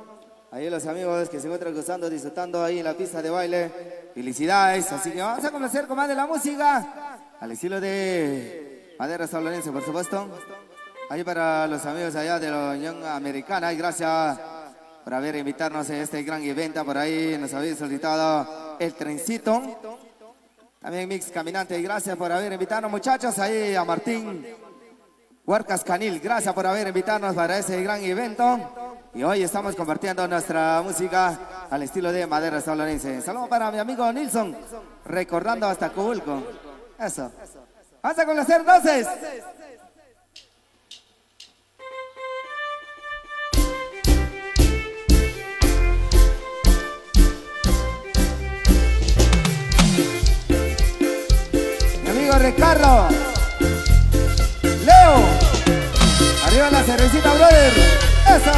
Ahí los amigos que se encuentran gozando, disfrutando ahí en la pista de baile. Felicidades, así que vamos a comenzar con más de la música. Al estilo de Madera Saulorense, por supuesto. Ahí para los amigos allá de la Unión Americana, y gracias por haber invitarnos a este gran evento. Por ahí nos habéis solicitado el trencito. También Mix Caminante, y gracias por haber invitarnos, muchachos. Ahí a Martín Huarcas Canil, gracias por haber invitarnos para ese gran evento. Y hoy estamos compartiendo nuestra música al estilo de Madera Saulorense. Saludos para mi amigo Nilson, recordando hasta Cobulco. Eso. Vamos a conocer entonces. Mi amigo Ricardo, Leo, arriba la cervecita, brother. Eso.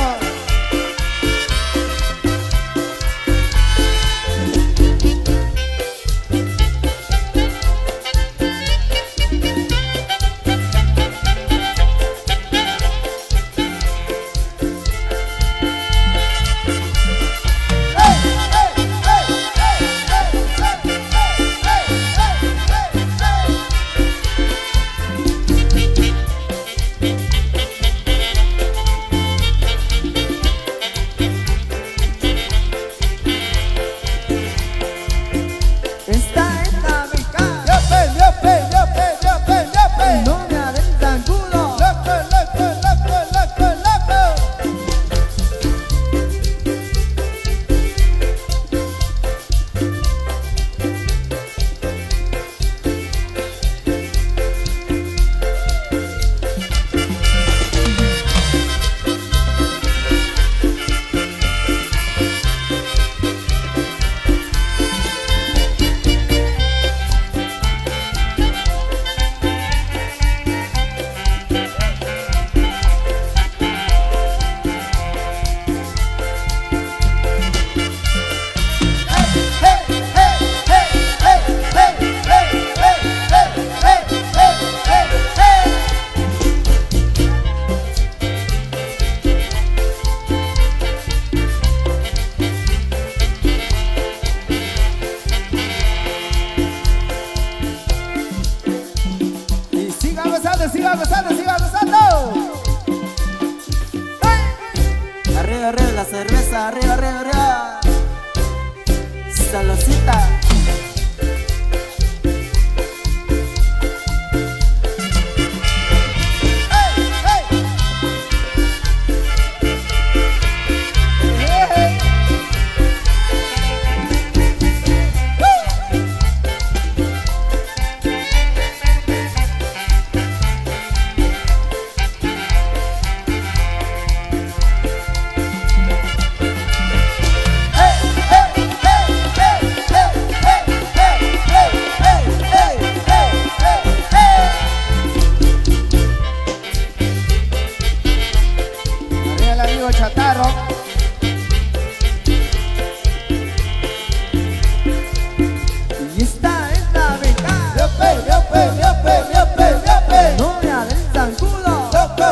Siga gozando. Arriba, arriba la cerveza, arriba, arriba, arriba. Salosita. Chatarro. Y esta es la beca. Novia del zancudo. Loco.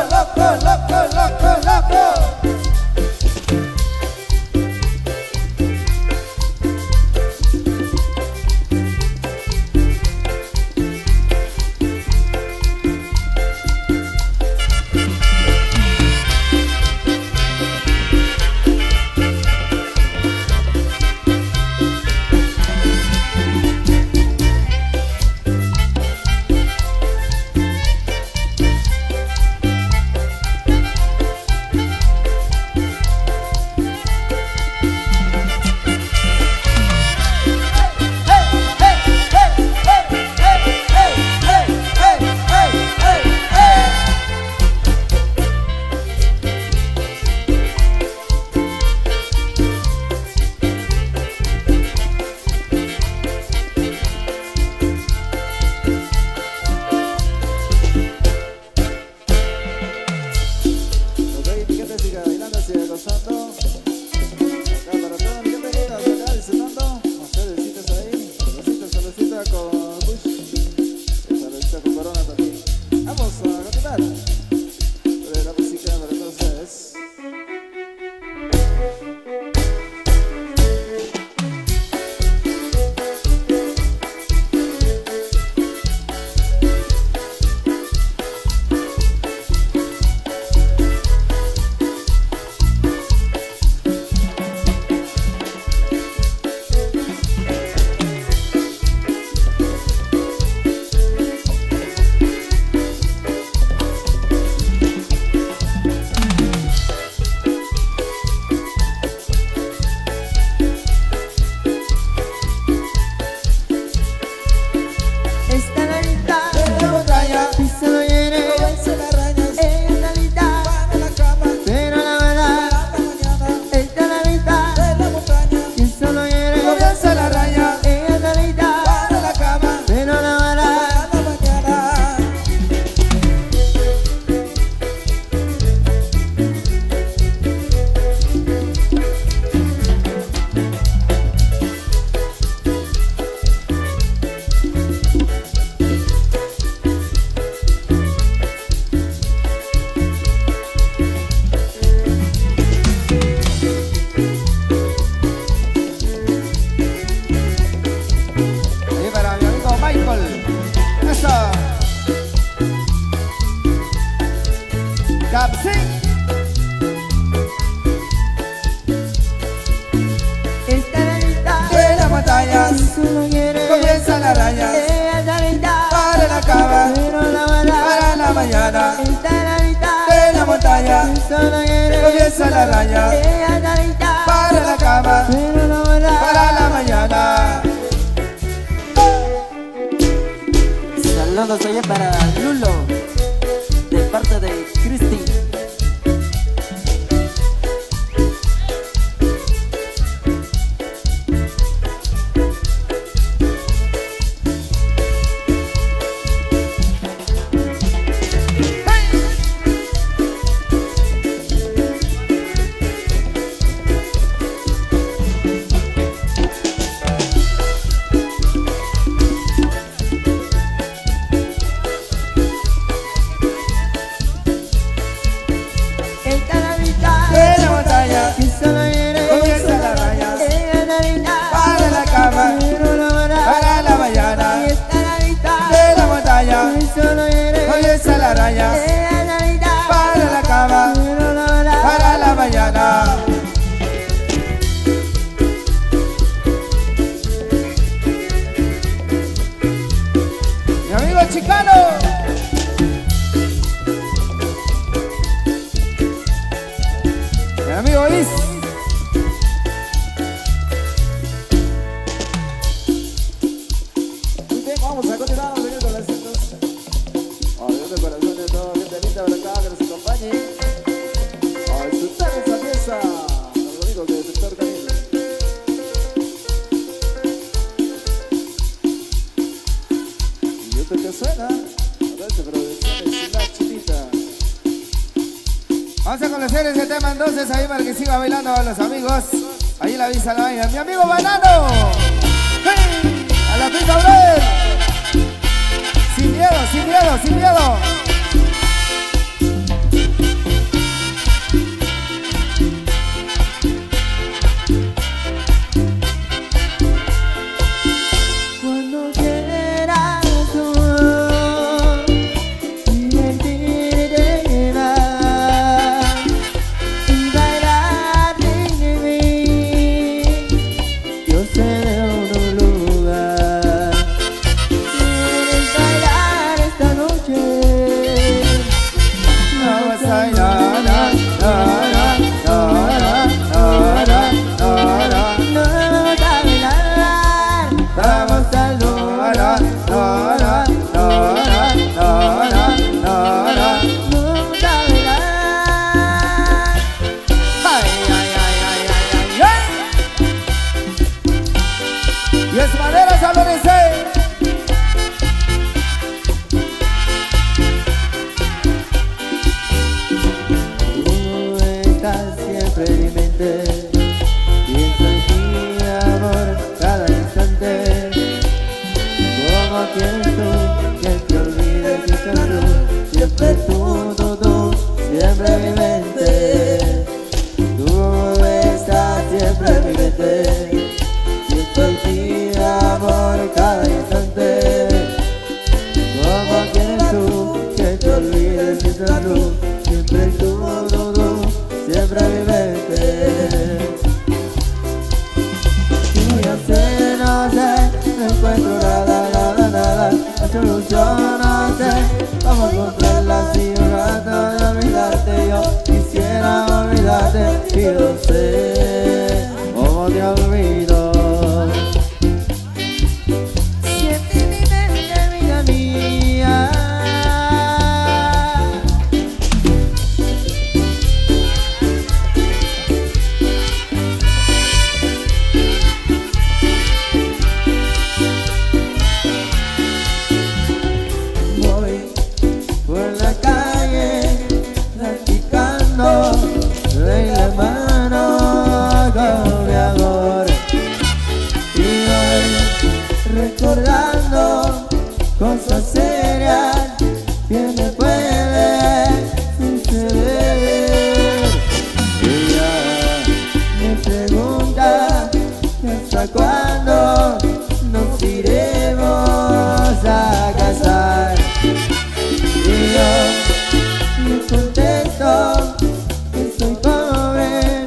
mañana. Está la mitad De la montaña solo quiere comienza la raya. ella está lista Para la cama, pero no verá. para la mañana. Saludos oye para Lulo, de parte de Cristi. Está la mitad De la montaña que solo quiere comienza la raya. ella está lista Para la cama, pero no verá. para la mañana. Está la mitad De la montaña que solo quiere comienza la raya. ella está lista Para la cama, pero no verá. para la mañana. Mi amigo Chicano. Mi amigo Is. Muy bien, vamos a continuar con las citas. Adiós de corazón de todo, gente linda por acá, que nos acompañe. A disfrutar esta fiesta. Los bonitos de sector Canil. Y esto que suena, a ver, producciones La Chinita. Vamos a conocer ese tema entonces ahí para que siga bailando a los amigos. Ahí la avisa la vaina. Mi amigo Banano. ¡Hey! A la pista, brother. Sin miedo, sin miedo, sin miedo. Cuando quieras tú divertirte y bailar sin mí, yo sé de un lugar. ¿Quieres bailar esta noche? Vamos a bailar, na, na, na, na, na, na, na, na. No vamos a bailar, Vamos a bailar, na, na, na, na, na, na, na, na. no vamos a bailar. Ay, ay, ay, ay, ay, ay, ay. Y es manera de amanecer. Tú estás siempre en mi mente, pienso en ti, amor, cada instante. ¿Cómo quieres tú que te olvides que estás tú? Siempre tú, siempre en mi mente. Tú estás siempre en mi mente, pienso en ti, amor, cada instante. ¿Cómo quieres tú que te olvides que estás tú? Siempre tú, siempre en mi mente. Y yo sé, no sé, no encuentro nada, la solución no sé, vamos a encontrarla si un rato de olvidarte. Yo quisiera olvidarte y no sé cómo te olvido. Siente mi mente, vida mía. Voy por la calle practicando en la mano con mi amor. Y voy recordando cosas serias que me pueden suceder. Ella me pregunta que hasta cuándo nos iremos a casar. Y yo le contesto que soy pobre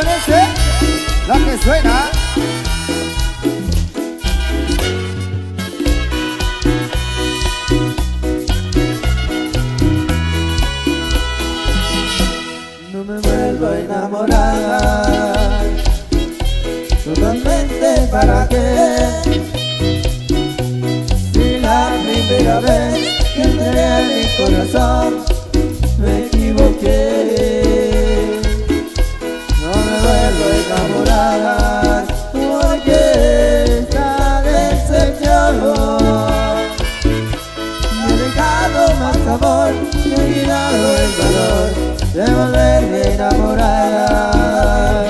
parece la que suena. No me vuelvo a enamorar. Totalmente para qué. Si la primera vez que entré en mi corazón me equivoqué. No me vuelvo a enamorar porque esta decepción me ha dejado más amor, me ha olvidado el valor de volverme a enamorar.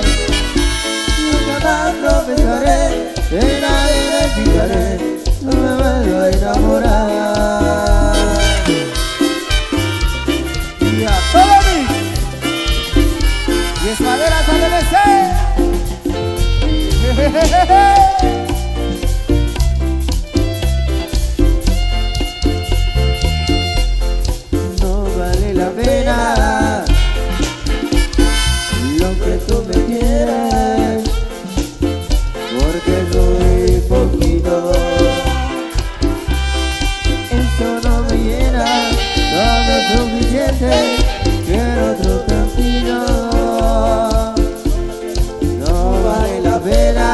Nunca más lo pensaré, de nadie me fijaré, no me vuelvo a enamorar. Y a todo mí. Y es maderas al BBC. No vale la pena lo que tú me quieres, porque soy poquito. Eso no me llena, no es suficiente, quiero otro camino. No vale la pena,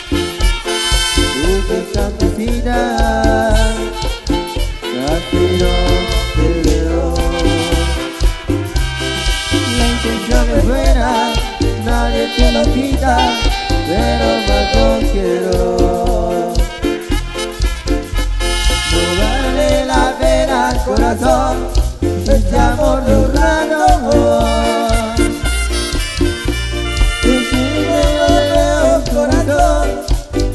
tú que tanto necesitas, casi no te veo. La intención es buena, nadie te lo quita, pero más no quiero. No vale la pena, corazón, este amor de un rato. Y si te veo, corazón,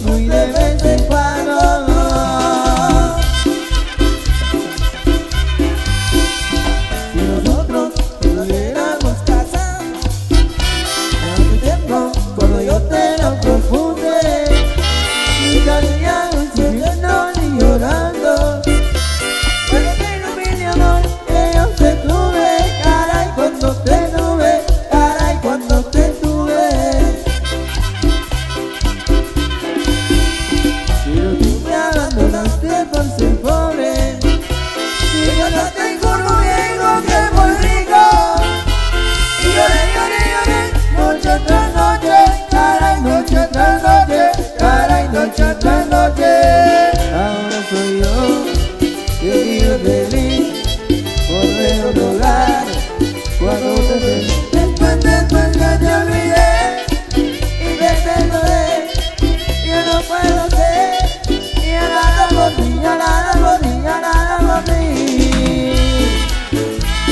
muy de vez en cuando. Si nosotros estuviéramos casados, hace tiempo cuando yo te lo propuse, ni estaríamos sufriendo ni llorando. Cuando te lo vi, mi amor, que yo te tuve, caray, cuando te tuve, caray, cuando te tuve. Pero tú me abandonaste por ser pobre, y yo no tengo un viejo que es muy rico. Y lloré, lloré, lloré, noche tras noche, caray, noche tras noche, caray, noche tras noche. Ahora soy yo que vivo feliz por ver otro hogar. Cuando te ves, después que te olvidé y te perdoné, yo no puedo ser, ya nada por ti, ya nada por ti, ya nada por ti.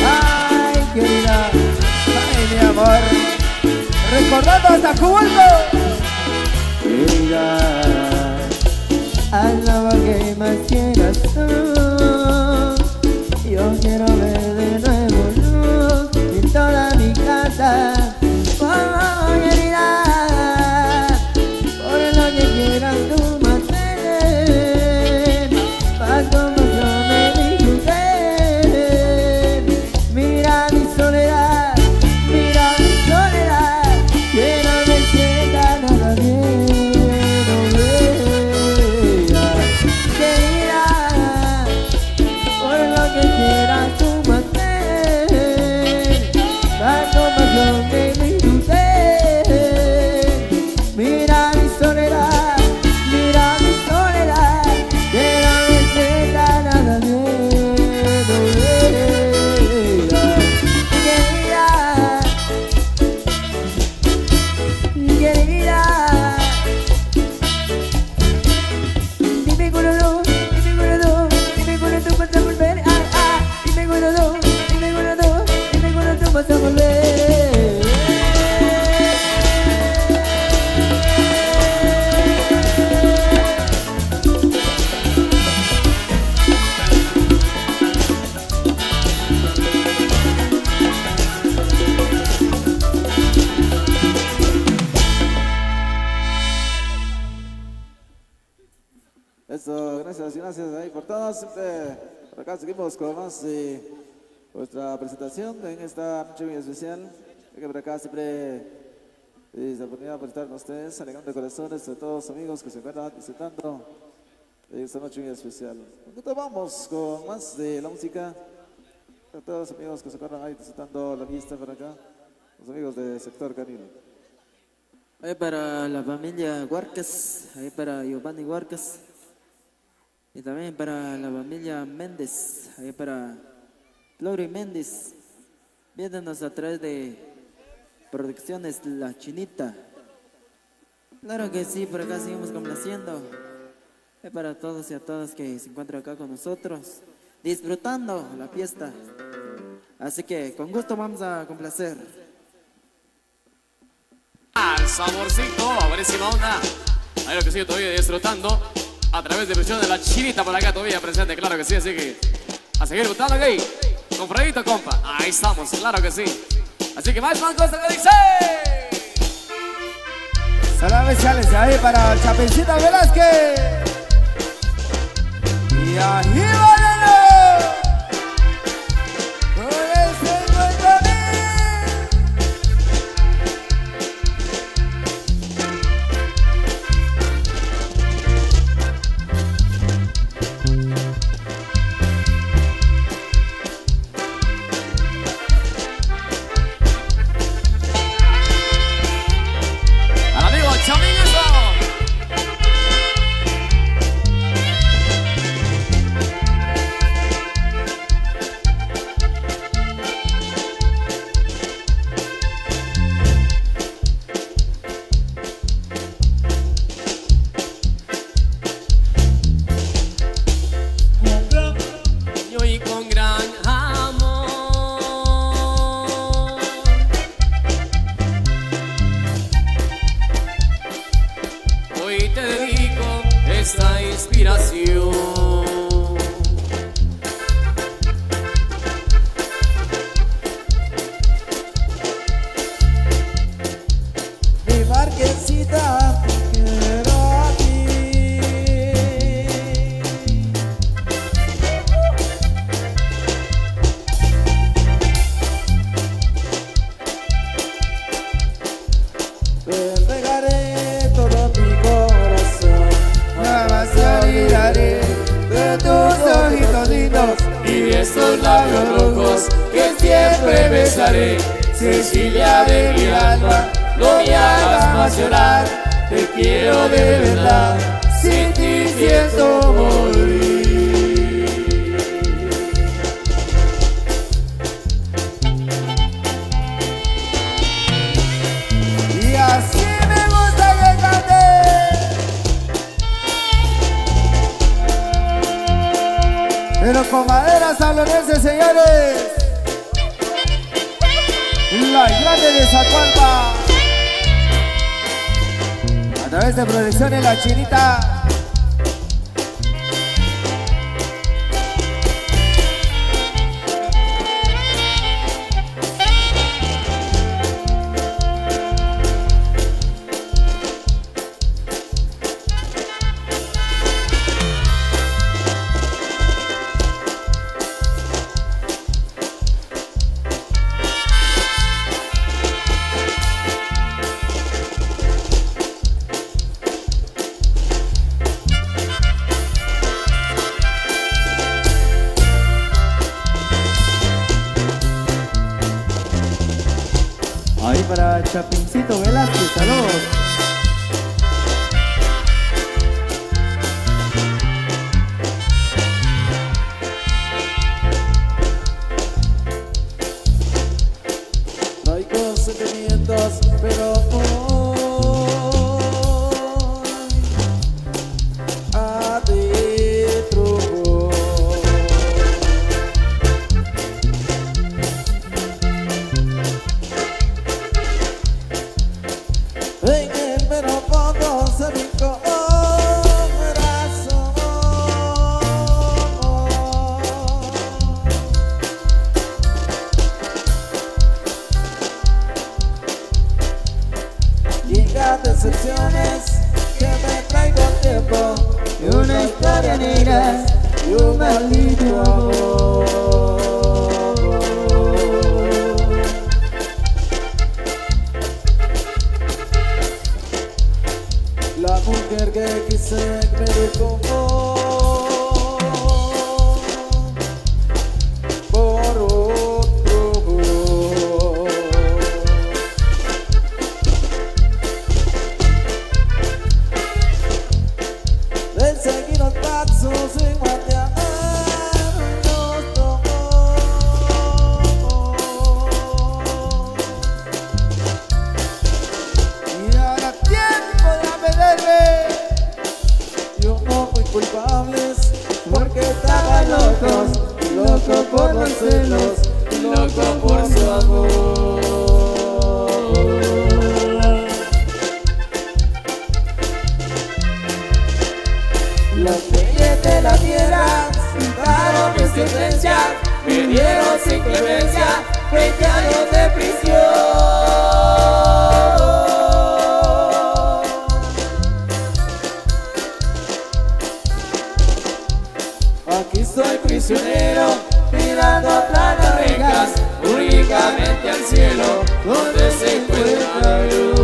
Ay, querida. Ay, mi amor. Recordando hasta Cubulco. Querida, haz lo que más quieras tú. Yo quiero ver de nuevo luz en toda mi casa. Oh, querida, por lo que quieras tú mantener, más como yo me disfruté. Mira mi soledad, que no me sienta nada bien, no vea. Querida, por lo que quieras tú mantener, más como yo me disfruté. Mira mi soledad, que no me sienta nada bien, no vea. Querida, dime cuándo tú vas a volver. Dime cuándo tú vas a volver. Eso, gracias ahí por todo. Siempre por acá seguimos con más nuestra presentación en esta noche muy especial. que por acá siempre es la oportunidad por estar con ustedes, alegrando corazones de todos los amigos que se encuentran visitando esta noche muy especial. Entonces vamos con más de la música. A todos los amigos que se encuentran ahí visitando la fiesta por acá, los amigos del sector Canino. Ahí para la familia Huarcas, ahí para Giovanni Huarcas. Y también para la familia Méndez, ahí para Lori Méndez, viéndonos a través de Producciones La Chinita. Claro que sí, por acá seguimos complaciendo. Ahí para todos y a todas que se encuentran acá con nosotros, disfrutando la fiesta. Así que con gusto vamos a complacer. Al saborcito, buenísima onda. Ahí lo que sigue todavía disfrutando a través de versión de La Chinita por acá todavía presente, claro que sí, así que a seguir disfrutando aquí, con Fredito, compa. Ahí estamos, claro que sí. Así que más cosas que dice. Saludos especiales ahí para Chapencita Velázquez. Y ajíbalelo con el 50,000. Al amigo Chaminazo. Y con gran amor hoy te dedico esta inspiración. Mi marquesita, quiero a ti. Te entregaré todo mi corazón. Jamás olvidaré de tus ojitos lindos Y de estos labios rojos que siempre besaré. Cecilia de mi alma, no me hagas más llorar. Te quiero de verdad, sin ti siento morir. y así me gusta que cante. Pero con madera salonense, señores. La grande de Zacualpa. A través de Producciones La Chinita. Ahí para Chapincito Velázquez, saludos. Traigo sentimientos, pero hoy adentro. En el mero fondo se mi corazón. Llega decepciones que me traigo tiempo Y una historia negra y un maldito amor. su amor. Las leyes de la tierra dictaron mi sentencia, me dieron sin clemencia 20 años de prisión. Aquí soy prisionero, mirando atrás las rejas, únicamente al cielo, donde se encuentra Dios.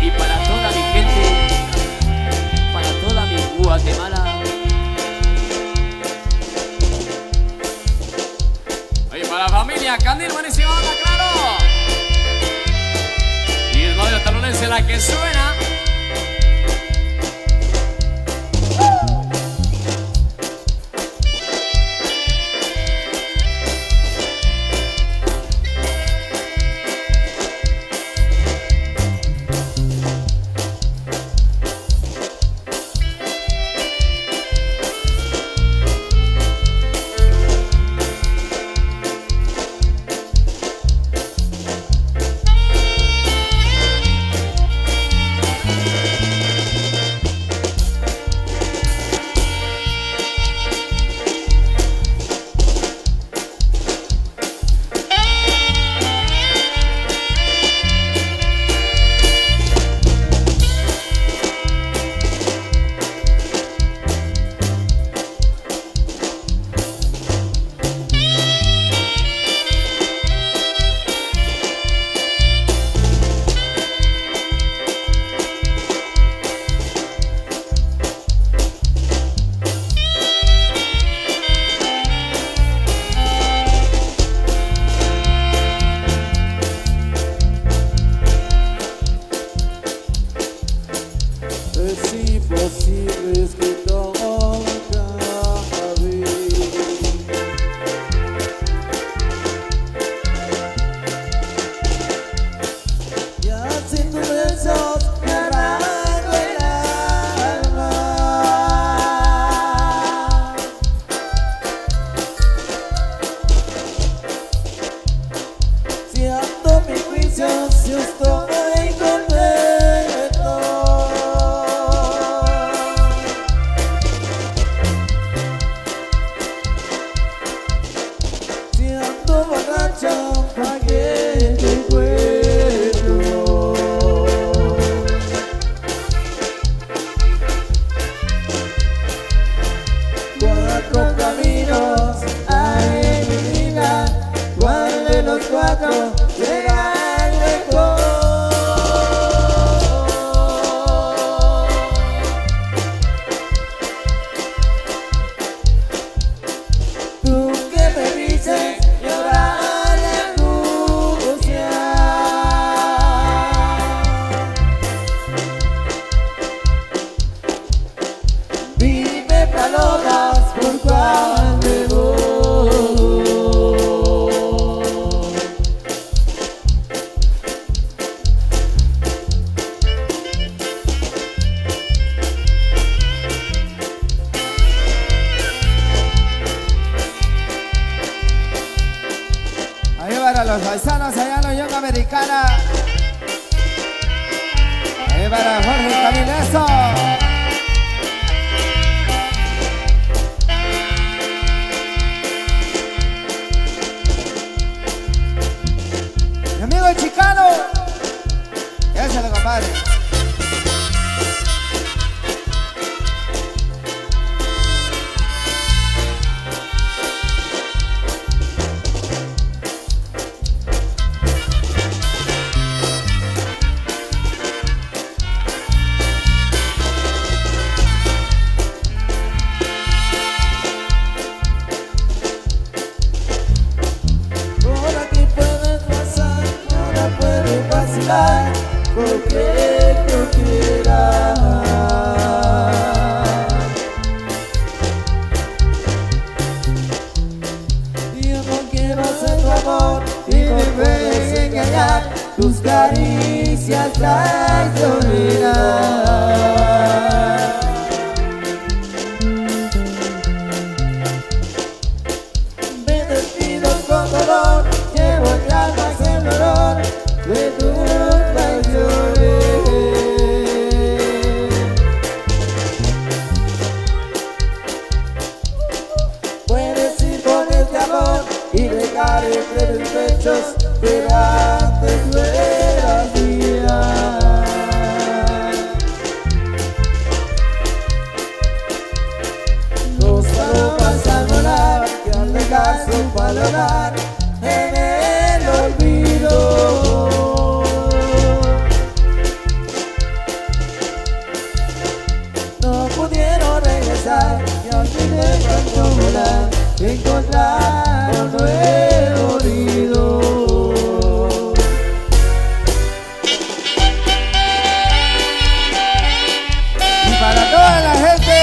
Y para toda mi gente, para toda mi Guatemala. Oye, para la familia Candil, buenísima onda, claro. Y el radio talonense, la que suena. Es imposible es que todo acabe. Ya sin tus besos me arranco el alma. Si ando mi juicio, si estoy contento. Si ando borracho, ¿pa' qué te cuento? Cuatro caminos hay en mi vida, ¿cuál de los cuatro será el mejor? Tú que me dices llorar de angustia, dime palomas por cuál me voy. Ahí para los paisanos allá en la Unión Americana. Ahí para Jorge Camilo, eso. Mi amigo el Chicano. Échale, compadre. llegar entre mis pechos, pero antes tú eras mía. Dos palomas al volar, que al dejar su palonar en el olvido. No pudieron regresar y al fin de tanto volar encontraron nuevo nido. Y para toda la gente,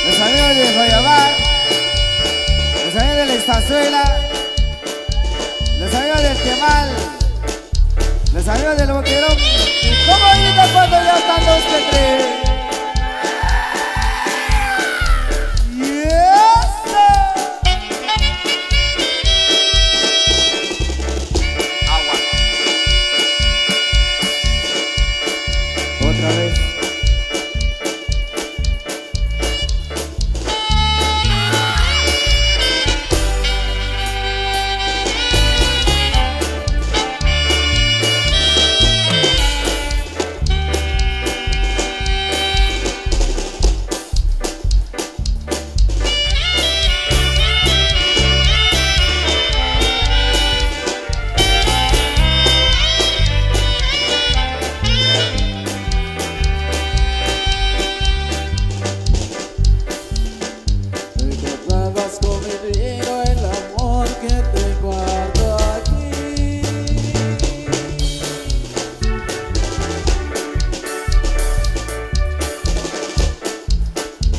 los amigos de Guayabal, los amigos de la Estazuela, los amigos del Temal, los amigos del Boquerón. ¿Y cómo grita cuando ya están los que tres? Otra vez. Recordabas con mi vino el amor que te guardo aquí.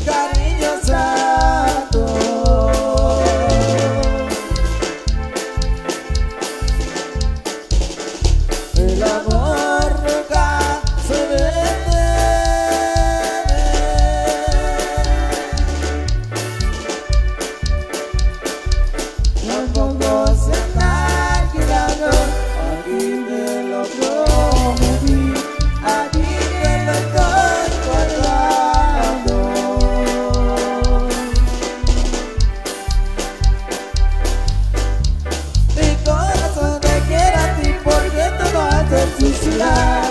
Cariño santo, el amor nunca se vende. Tampoco se está alquilando, aquí te lo prometí, aquí te lo estoy guardando. Mi corazón te quiere a ti porque tú no haces suicidar,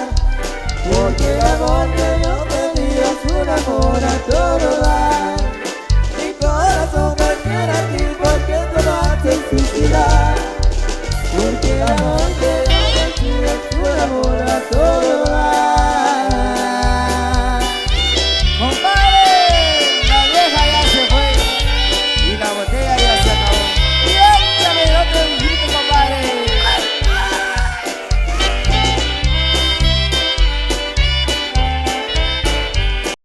porque el amor que yo te di es un amor a todo dar. Mi corazón te quiere a ti porque tú no haces suicidar, porque el amor que yo te di es un amor a